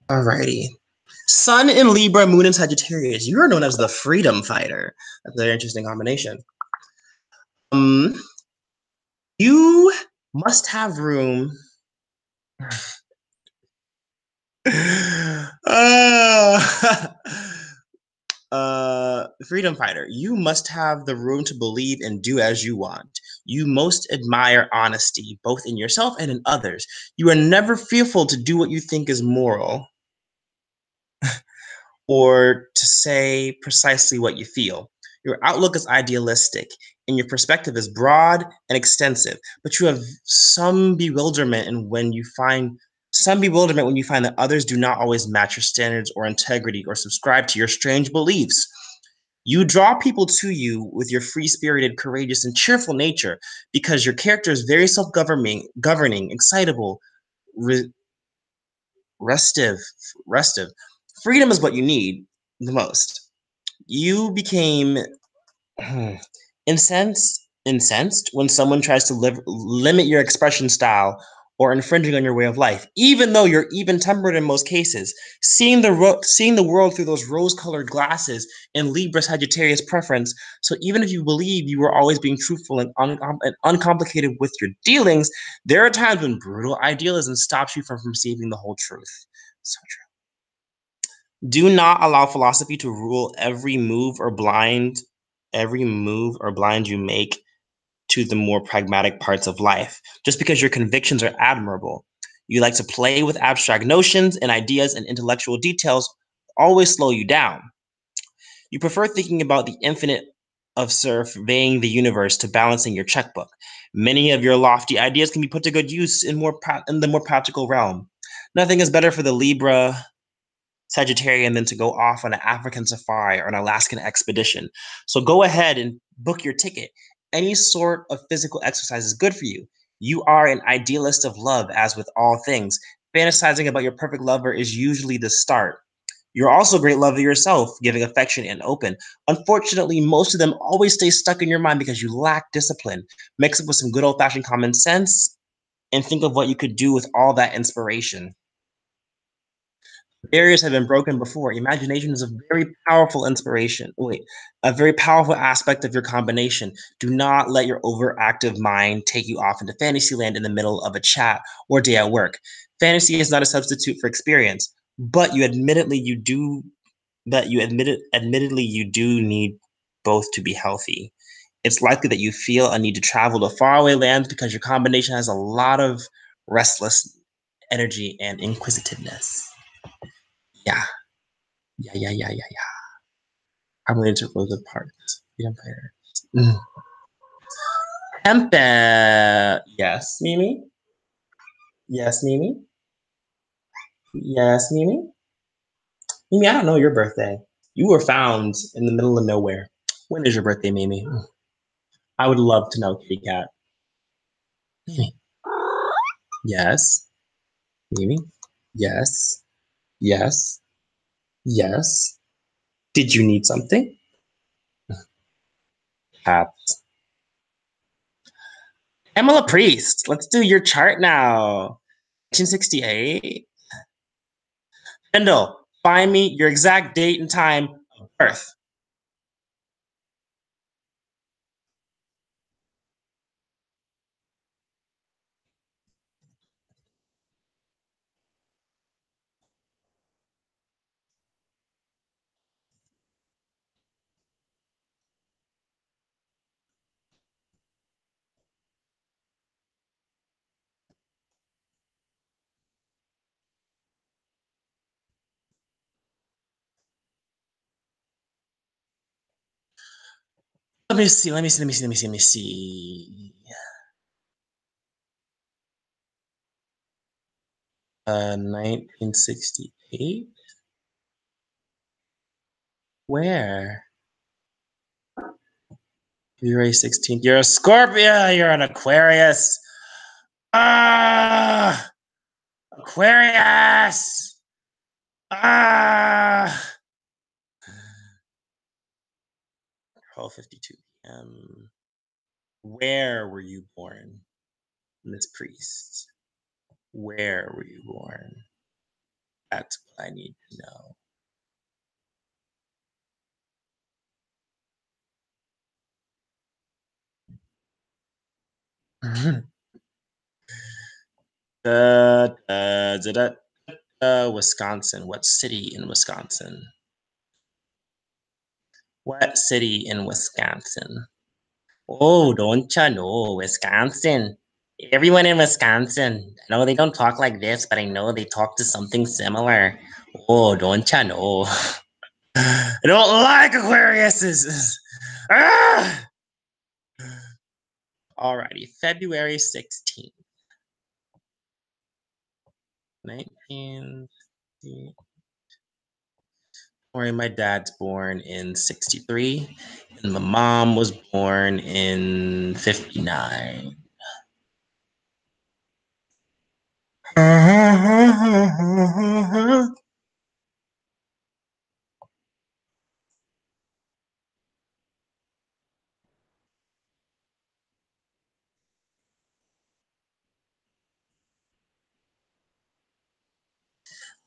Alrighty. So Sun in Libra, Moon in Sagittarius. You are known as the freedom fighter. That's a very interesting combination. Um, you must have room. uh, freedom fighter. You must have the room to believe and do as you want. You most admire honesty, both in yourself and in others. You are never fearful to do what you think is moral or to say precisely what you feel. Your outlook is idealistic and your perspective is broad and extensive, but you have some bewilderment when you find that others do not always match your standards or integrity or subscribe to your strange beliefs. You draw people to you with your free-spirited, courageous, and cheerful nature because your character is very self-governing, excitable, re- restive, restive. Freedom is what you need the most. You became incensed when someone tries to limit your expression style or infringing on your way of life, even though you're even-tempered in most cases. Seeing the world through those rose-colored glasses in Libra Sagittarius preference, so even if you believe you were always being truthful and uncomplicated with your dealings, there are times when brutal idealism stops you from receiving the whole truth. So true. Do not allow philosophy to rule every move or blind you make to the more pragmatic parts of life. Just because your convictions are admirable, you like to play with abstract notions and ideas and intellectual details always slow you down. You prefer thinking about the infinite of surveying the universe to balancing your checkbook. Many of your lofty ideas can be put to good use in the more practical realm. Nothing is better for the Libra Sagittarian than to go off on an African safari or an Alaskan expedition. So go ahead and book your ticket. Any sort of physical exercise is good for you. You are an idealist of love, as with all things. Fantasizing about your perfect lover is usually the start. You're also a great lover yourself, giving affection and open. Unfortunately, most of them always stay stuck in your mind because you lack discipline. Mix it with some good old fashioned common sense and think of what you could do with all that inspiration. Barriers have been broken before. Imagination is a very powerful inspiration. Wait, a very powerful aspect of your combination. Do not let your overactive mind take you off into fantasy land in the middle of a chat or day at work. Fantasy is not a substitute for experience, but admittedly you do need both to be healthy. It's likely that you feel a need to travel to faraway lands because your combination has a lot of restless energy and inquisitiveness. Yeah. Yeah. I'm going to close the part. The Empire. Tempe. Yes, Mimi? Yes, Mimi? Yes, Mimi? Mimi, I don't know your birthday. You were found in the middle of nowhere. When is your birthday, Mimi? I would love to know, kitty cat. Mimi. Yes. Mimi? Yes. Yes. Yes. Did you need something? Cat. Pamela Priest. Let's do your chart now. 1968. Kendall, find me your exact date and time of birth. Let me see. 1968? Where? February 16th. You're a Scorpio. You're an Aquarius. Ah! Aquarius! Ah! 12:52 p.m. Where were you born, Miss Priest? Where were you born? That's what I need to know. Wisconsin. What city in Wisconsin? What city in Wisconsin? Oh, don't you know, Wisconsin? Everyone in Wisconsin. I know they don't talk like this, but I know they talk to something similar. Oh, don't you know? I don't like Aquariuses. Ah! Alrighty, February 16th, 19. Or my dad's born in 63, and my mom was born in 59.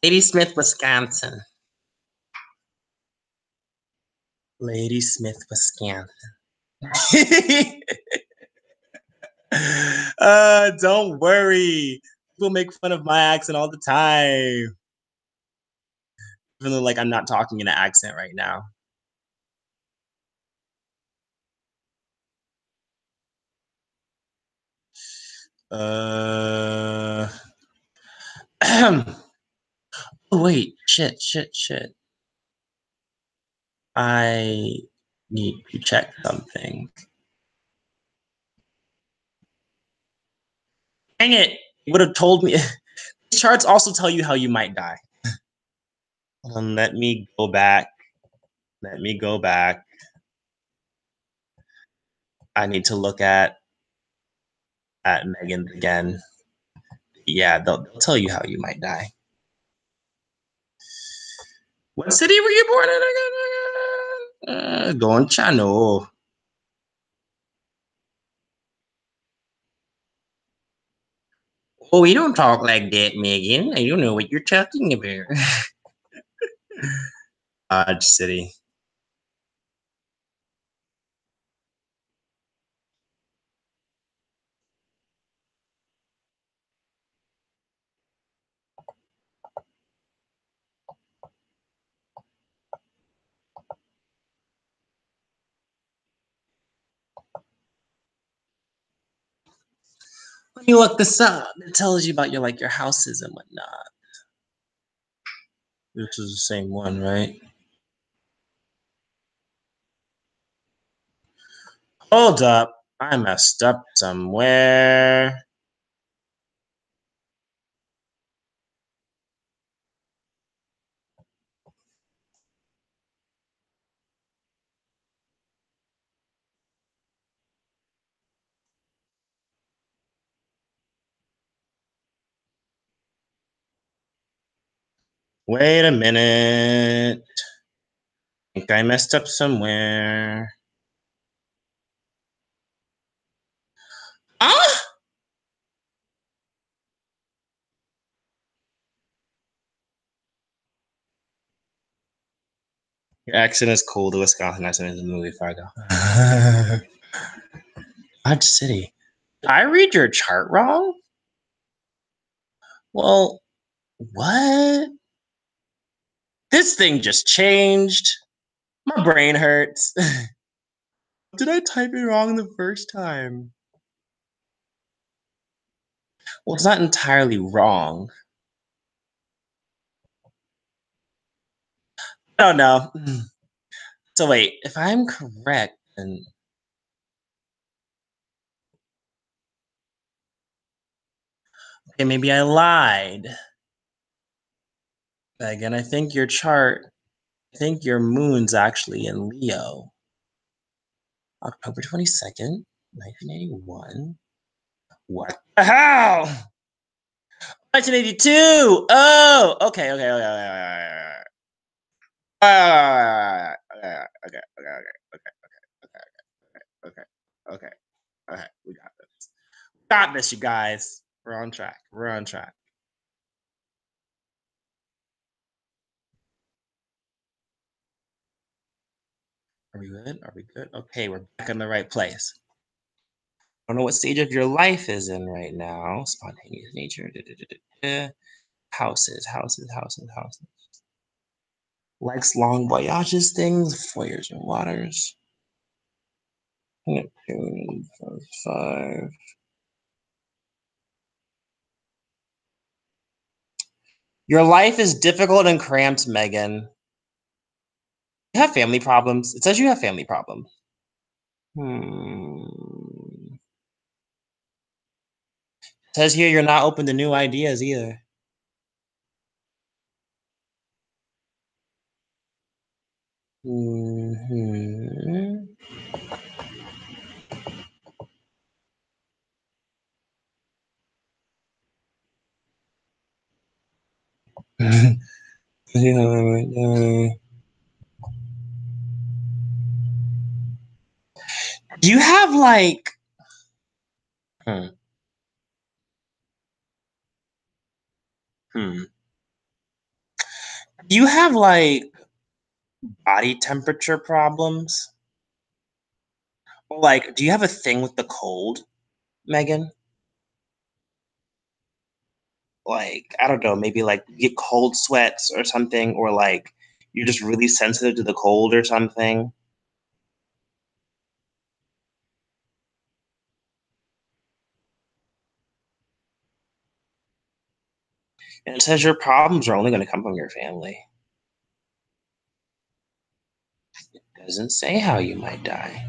Lady Smith, Wisconsin. Lady Smith, Wisconsin. Don't worry. People make fun of my accent all the time. Even though, like, I'm not talking in an accent right now. Uh, oh, wait, shit. I need to check something. Dang it! It would have told me. These charts also tell you how you might die. Let me go back. Let me go back. I need to look at Megan again. Yeah, they'll tell you how you might die. What city were you born in again? Don't ya know? Oh, we don't talk like that, Megan. I don't know what you're talking about. Dodge City. Let me look this up. It tells you about your houses and whatnot. This is the same one, right? Hold up. I messed up somewhere. Wait a minute. I think I messed up somewhere. Ah! Your accent is cool. The Wisconsin accent is in the movie Fargo. Dodge City. Did I read your chart wrong? Well, what? This thing just changed. My brain hurts. Did I type it wrong the first time? Well, it's not entirely wrong. I don't know. So wait, if I'm correct, then okay, maybe I lied. Again, I think your chart, I think your moon's actually in Leo. October 22nd, 1981. What the hell? 1982. Oh, okay. Okay. Okay. We got this. Got this, you guys. We're on track. We're on track. Are we good? Are we good? Okay, we're back in the right place. I don't know what stage of your life is in right now. Spontaneous nature. Houses, houses, houses, houses. Likes long voyages, things, foyers and waters. Neptune, 5. Your life is difficult and cramped, Megan. You have family problems. It says you have family problems. Hmm. It says here you're not open to new ideas either. Hmm. Do you have like hmm, hmm. Do you have like body temperature problems? Or like do you have a thing with the cold, Megan? Like, I don't know, maybe like you get cold sweats or something, or like you're just really sensitive to the cold or something. And it says your problems are only going to come from your family. Doesn't say how you might die.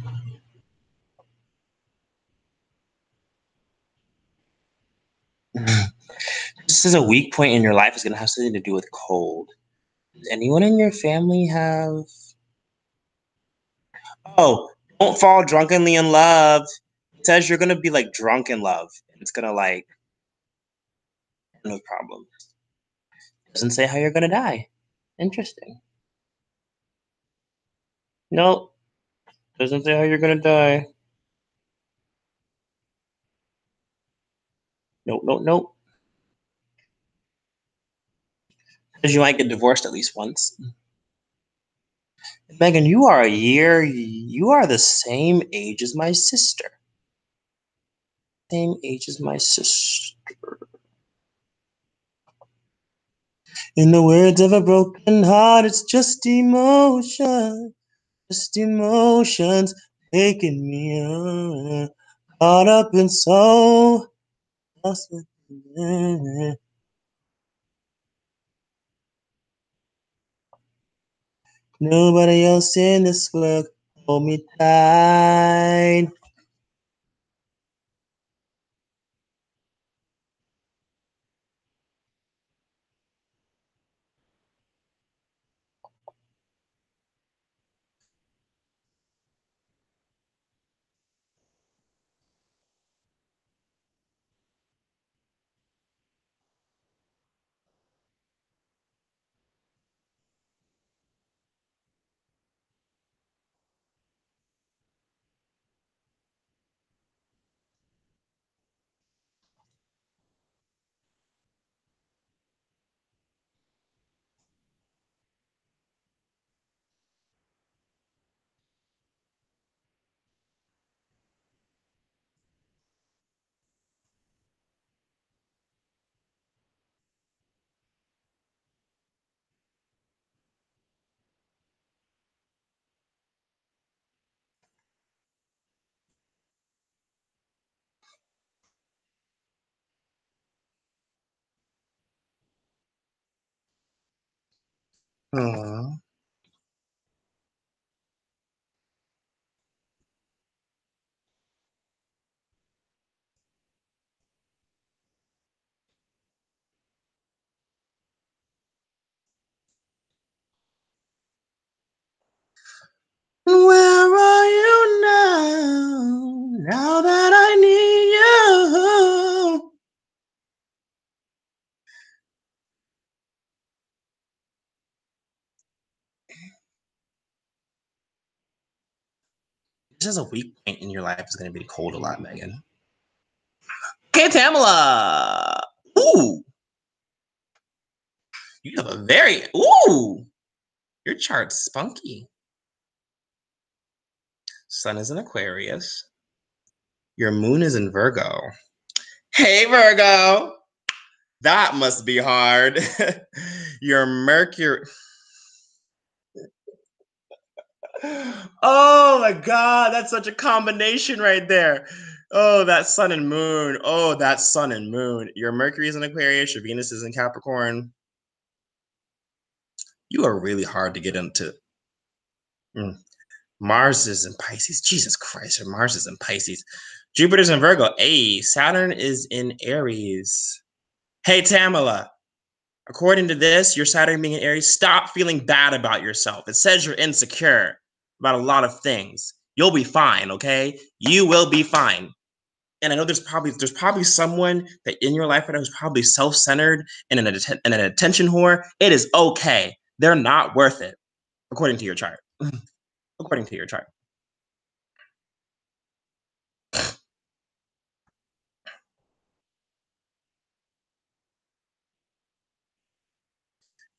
This is a weak point in your life is going to have something to do with cold. Does anyone in your family have? Oh, don't fall drunkenly in love. It says you're going to be like drunk in love. And it's going to like, no problem. Doesn't say how you're going to die. Interesting. Nope. Doesn't say how you're going to die. Nope, nope, nope. Because you might get divorced at least once. Megan, you are the same age as my sister. Same age as my sister. In the words of a broken heart, it's just emotion. Just emotions taking me on. Caught up in soul. Lost within. Nobody else in this world hold me tight. Aww. Where are you now? Now that I need you. This is a weak point in your life is going to be cold a lot, Megan. Okay, Tamala. Ooh, you have a very your chart's spunky. Sun is in Aquarius. Your moon is in Virgo. Hey, Virgo. That must be hard. Your Mercury. Oh my God, that's such a combination right there. Oh, that sun and moon. Oh, that sun and moon. Your Mercury is in Aquarius, your Venus is in Capricorn. You are really hard to get into. Mm. Mars is in Pisces. Jesus Christ, or Mars is in Pisces. Jupiter's in Virgo. Hey, Saturn is in Aries. Hey, Tamala. According to this, your Saturn being in Aries, stop feeling bad about yourself. It says you're insecure about a lot of things. You'll be fine, okay? You will be fine. And I know there's probably someone that in your life right now who's probably self-centered and an attention whore. It is okay. They're not worth it, according to your chart. According to your chart.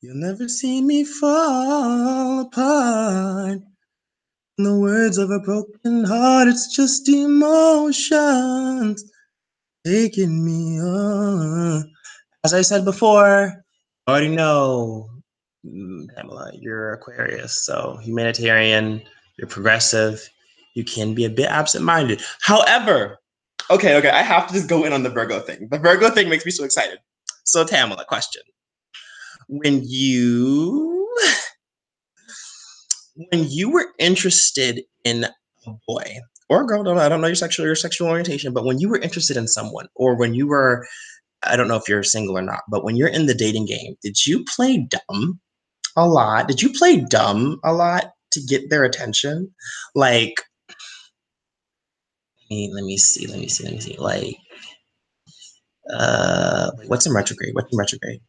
You'll never see me fall apart. In the words of a broken heart, it's just emotions taking me on. As I said before, I already know, Pamela, you're Aquarius, so humanitarian, you're progressive, you can be a bit absent-minded. However, okay, I have to just go in on the Virgo thing. The Virgo thing makes me so excited. So, Tamala, question. When you were interested in a boy or a girl, I don't know your sexual orientation, but when you were interested in someone, or when you were, I don't know if you're single or not, but when you're in the dating game, did you play dumb a lot? Did you play dumb a lot to get their attention? Like, let me see. Like, what's in retrograde? What's in retrograde?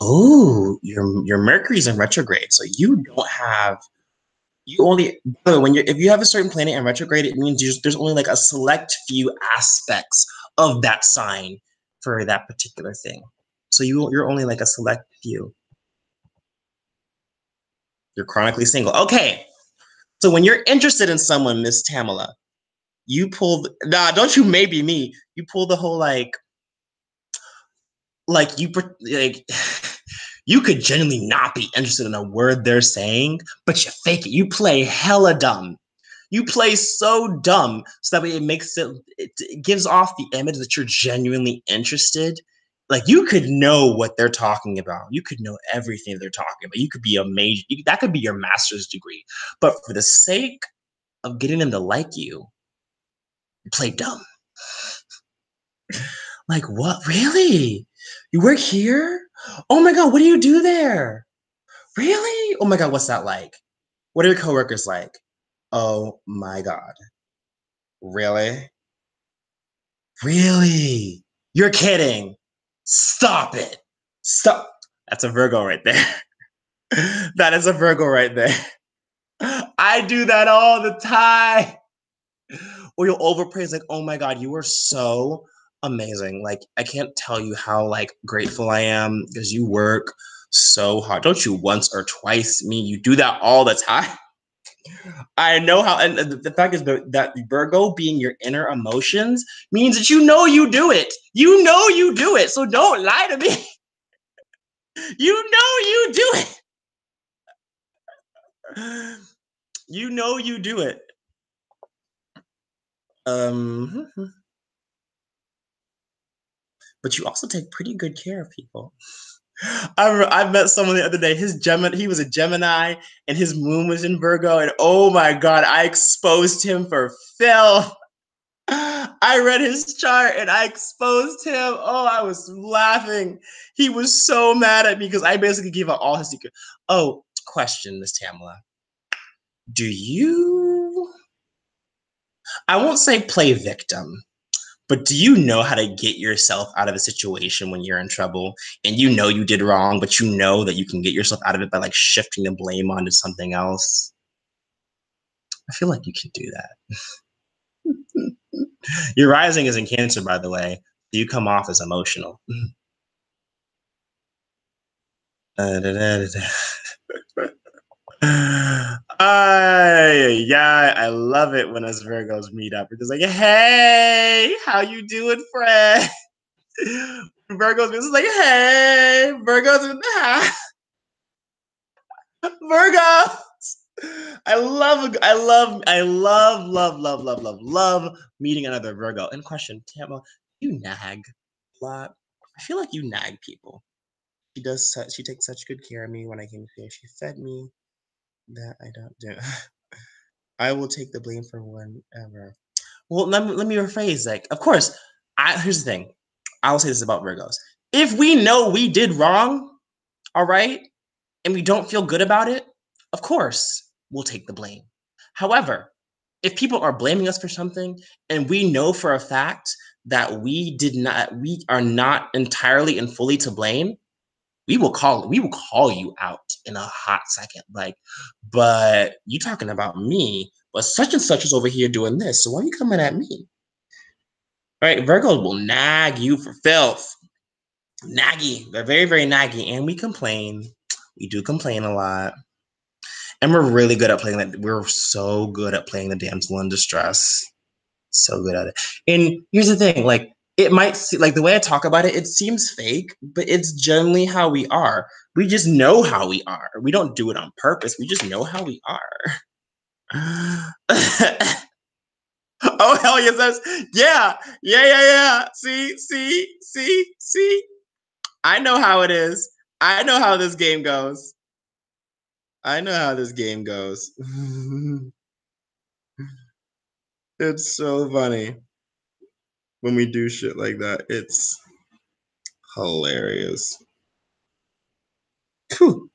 Oh, your Mercury's in retrograde, so you don't have you only when you if you have a certain planet in retrograde, it means there's only like a select few aspects of that sign for that particular thing. So you're only like a select few. You're chronically single. Okay. So when you're interested in someone, Miss Tamala, you pull don't you maybe me. You pull the whole like you like you could genuinely not be interested in a word they're saying, but you fake it. You play hella dumb. You play so dumb so that way it gives off the image that you're genuinely interested. Like you could know what they're talking about. You could know everything they're talking about. You could be a major, that could be your master's degree. But for the sake of getting them to like you play dumb. Like what? Really? You work here? Oh my God, what do you do there? Really? Oh my God, what's that like? What are your coworkers like? Oh my God. Really? Really? You're kidding. Stop it. Stop. That's a Virgo right there. That is a Virgo right there. I do that all the time. Or you'll overpraise, like, oh my God, you are so amazing. Like, I can't tell you how like grateful I am because you work so hard. Don't you once or twice me? You do that all the time. I know how, and the fact is that Virgo being your inner emotions means that you know you do it. You know you do it. So don't lie to me. You know you do it. You know you do it. Um, but you also take pretty good care of people. I met someone the other day. He was a Gemini, and his moon was in Virgo. And oh my God, I exposed him for Phil. I read his chart and I exposed him. Oh, I was laughing. He was so mad at me because I basically gave out all his secrets. Oh, question, Miss Tamala. Do you, I won't say play victim, but do you know how to get yourself out of a situation when you're in trouble and you know you did wrong, but you know that you can get yourself out of it by like shifting the blame onto something else? I feel like you can do that. Your rising is in Cancer, by the way. You come off as emotional. Ay, Yeah, I love it when us Virgos meet up. We're just like, hey, how you doing, friend? Virgos is like, hey, Virgos in the house. Virgos. I love meeting another Virgo. And question, Tama, you nag a lot. I feel like you nag people. She takes such good care of me when I came here. She fed me that I don't do. I will take the blame for whenever. Well, let me rephrase. Like, of course, here's the thing. I will say this about Virgos. If we know we did wrong, all right, and we don't feel good about it, of course, we'll take the blame. However, if people are blaming us for something and we know for a fact that we are not entirely and fully to blame, we will call you out in a hot second. Like, but you talking about me, but such and such is over here doing this. So why are you coming at me? Right? Virgos will nag you for filth. Naggy. They're very, very naggy. And we complain. We do complain a lot. And we're really good at playing that. We're so good at playing the damsel in distress. So good at it. And here's the thing, like, it might see, like, the way I talk about it, it seems fake, but it's generally how we are. We just know how we are. We don't do it on purpose. We just know how we are. Oh, hell yes, yeah. See. I know how it is. I know how this game goes. It's so funny when we do shit like that. It's hilarious. Whew.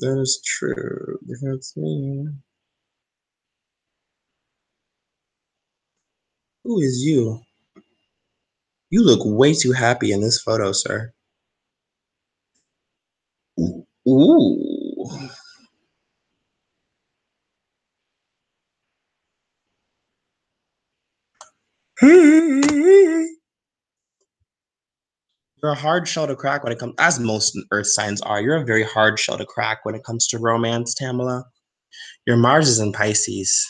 That is true. That's me. Who is you? You look way too happy in this photo, sir. Ooh. You're a hard shell to crack when it comes, as most earth signs are. You're a very hard shell to crack when it comes to romance, Tamala. Your Mars is in Pisces.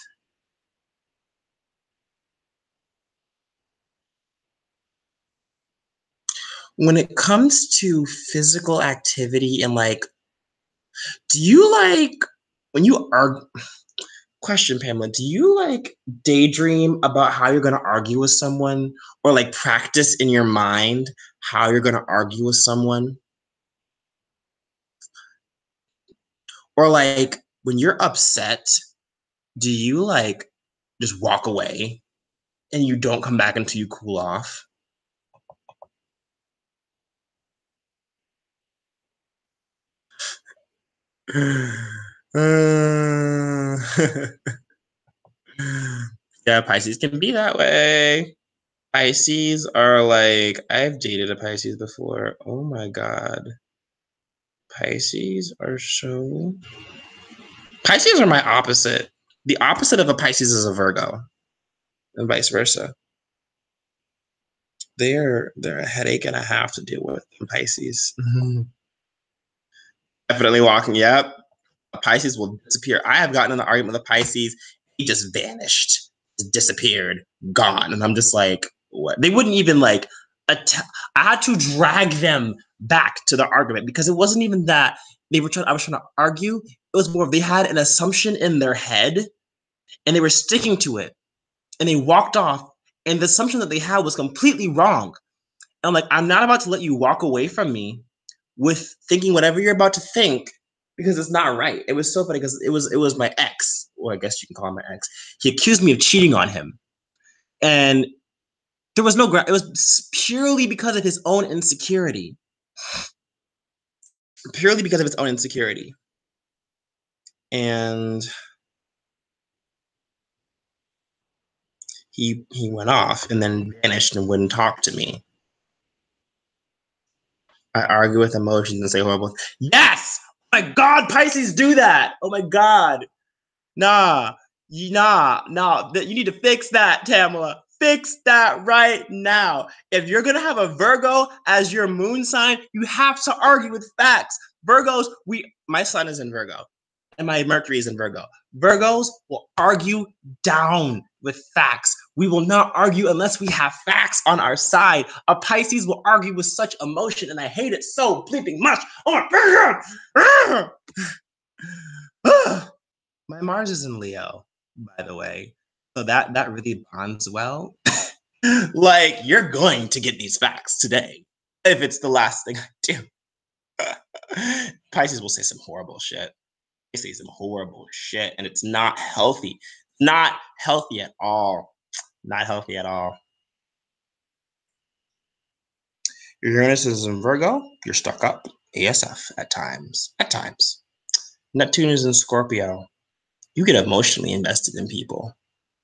When it comes to physical activity and like, do you like when you are question, Pamela, do you like daydream about how you're gonna argue with someone or like practice in your mind how you're gonna argue with someone? Or like when you're upset, do you like just walk away and you don't come back until you cool off? Uh, yeah, Pisces can be that way. Pisces are like, I've dated a Pisces before. Oh my God. Pisces are so. Pisces are my opposite. The opposite of a Pisces is a Virgo, and vice versa. They're a headache and a half to deal with in Pisces. Definitely walking. Yep. A Pisces will disappear. I have gotten in an argument with a Pisces. He just vanished, just disappeared, gone. And I'm just like, what? They wouldn't even like. I had to drag them back to the argument because it wasn't even that they were trying. I was trying to argue. It was more of they had an assumption in their head and they were sticking to it. And they walked off. And the assumption that they had was completely wrong. And I'm like, I'm not about to let you walk away from me with thinking whatever you're about to think because it's not right. It was so funny because it was my ex, or I guess you can call him my ex. He accused me of cheating on him, and there was no ground. It was purely because of his own insecurity. Purely because of his own insecurity, and he went off and then vanished and wouldn't talk to me. I argue with emotions and say horrible. Yes. Oh my God, Pisces do that. Oh my God. Nah, nah. You need to fix that, Tamala. Fix that right now. If you're gonna have a Virgo as your moon sign, you have to argue with facts. Virgos, my sun is in Virgo. and my Mercury is in Virgo. Virgos will argue down with facts. We will not argue unless we have facts on our side. A Pisces will argue with such emotion, and I hate it so bleeping much. Oh my God! My Mars is in Leo, by the way, so that really bonds well. Like, you're going to get these facts today if it's the last thing I do. Pisces will say some horrible shit. They say some horrible shit, and it's not healthy. Not healthy at all. Not healthy at all. Your Uranus is in Virgo. You're stuck up. ASF at times. At times. Neptune is in Scorpio. You get emotionally invested in people.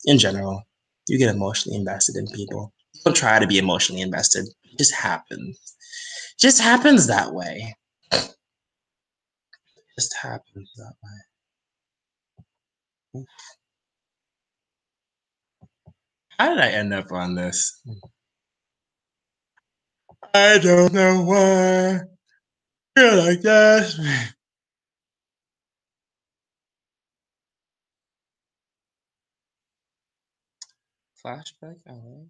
In general, you get emotionally invested in people. Don't try to be emotionally invested. It just happens. Just happens that way. Just happens that way. How did I end up on this? I don't know why you're like that. Flashback LA?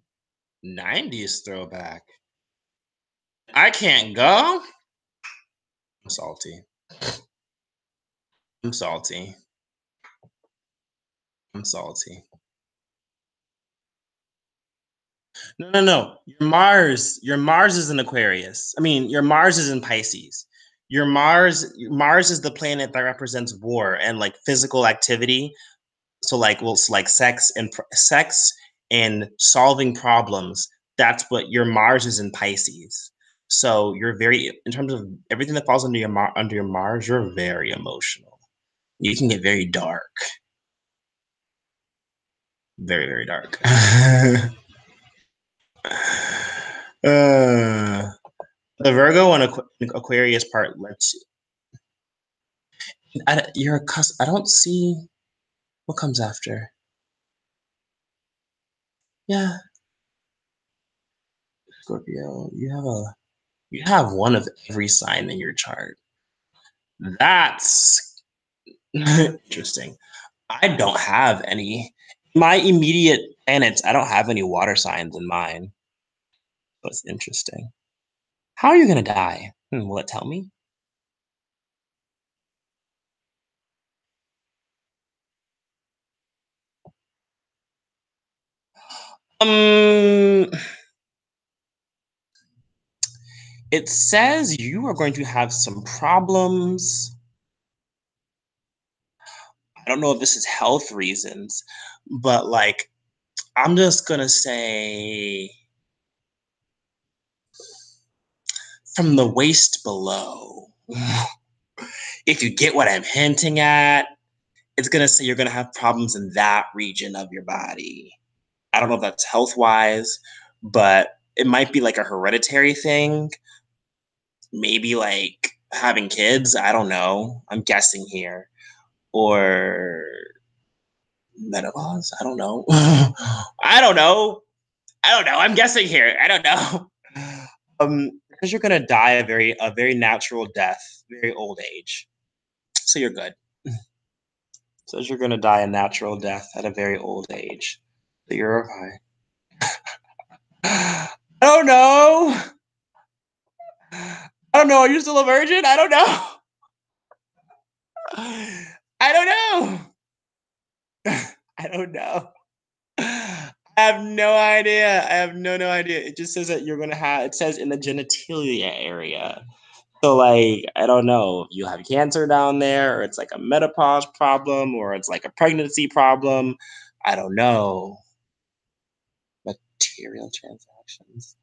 90s throwback. I can't go. I'm salty. I'm salty. I'm salty. No, no, no. Your Mars is in Aquarius. I mean, your Mars is in Pisces. Mars is the planet that represents war and like physical activity. So like, well, it's like sex and solving problems. That's what your Mars is in Pisces. So you're very, in terms of everything that falls under under your Mars, you're very emotional. You can get very dark, very very dark. The Virgo and Aquarius part lets you're a I don't see what comes after. Yeah, Scorpio. You have one of every sign in your chart. That's interesting. I don't have any. My immediate planets, I don't have any water signs in mine. That's interesting. How are you gonna die? Will it tell me? Um, it says you are going to have some problems. I don't know if this is health reasons, but like, I'm just gonna say from the waist below. If you get what I'm hinting at, it's gonna say you're gonna have problems in that region of your body. I don't know if that's health wise, but it might be like a hereditary thing. Maybe like having kids. I don't know. I'm guessing here. Or menopause. I don't know. I don't know. I don't know. I'm guessing here. I don't know. Because you're gonna die a very natural death, very old age. So you're good. Says you're gonna die a natural death at a very old age. So you're okay. I don't know. I don't know. Are you still a virgin? I don't know. I don't know. I don't know. I have no idea. I have no idea. It just says that you're gonna have. It says in the genitalia area. So like, I don't know if you have cancer down there, or it's like a menopause problem, or it's like a pregnancy problem. I don't know. Material transactions.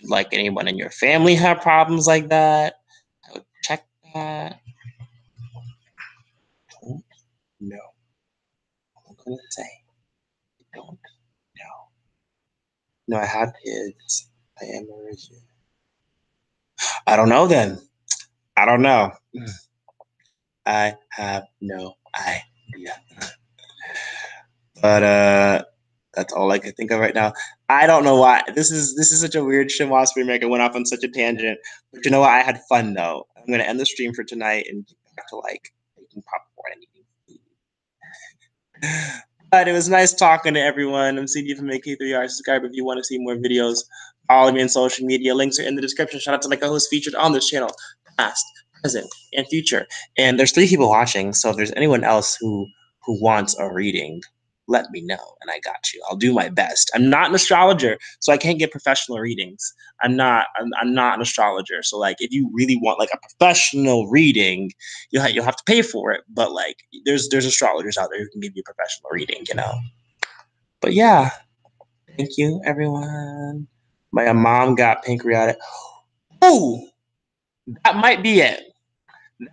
Like anyone in your family have problems like that? I would check that. Don't know. I'm gonna say I don't know. No, I have kids. I am a virgin. I don't know then. I don't know. I have no idea. But that's all I can think of right now. I don't know why. This is such a weird Shinhwa Spring Break. I went off on such a tangent. But you know what? I had fun though. I'm gonna end the stream for tonight and get back to like making popcorn and But it was nice talking to everyone. I'm CD from AK3R. Subscribe if you want to see more videos. Follow me on social media. Links are in the description. Shout out to my co-host featured on this channel, past, present, and future. And there's 3 people watching, so if there's anyone else who wants a reading, let me know, and I got you. I'll do my best. I'm not an astrologer, so I can't get professional readings. I'm not an astrologer. So like, if you really want like a professional reading, you'll have to pay for it. But like, there's astrologers out there who can give you a professional reading, you know. But yeah, thank you everyone. My mom got pancreatic. Oh, that might be it.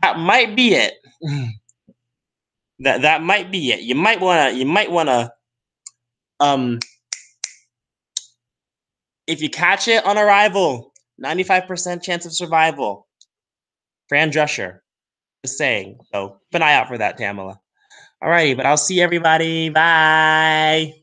That might be it. That might be it. You might wanna um if you catch it on arrival, 95% chance of survival. Fran Drescher. Just saying. So keep an eye out for that, Tamala. Alrighty, but I'll see everybody. Bye.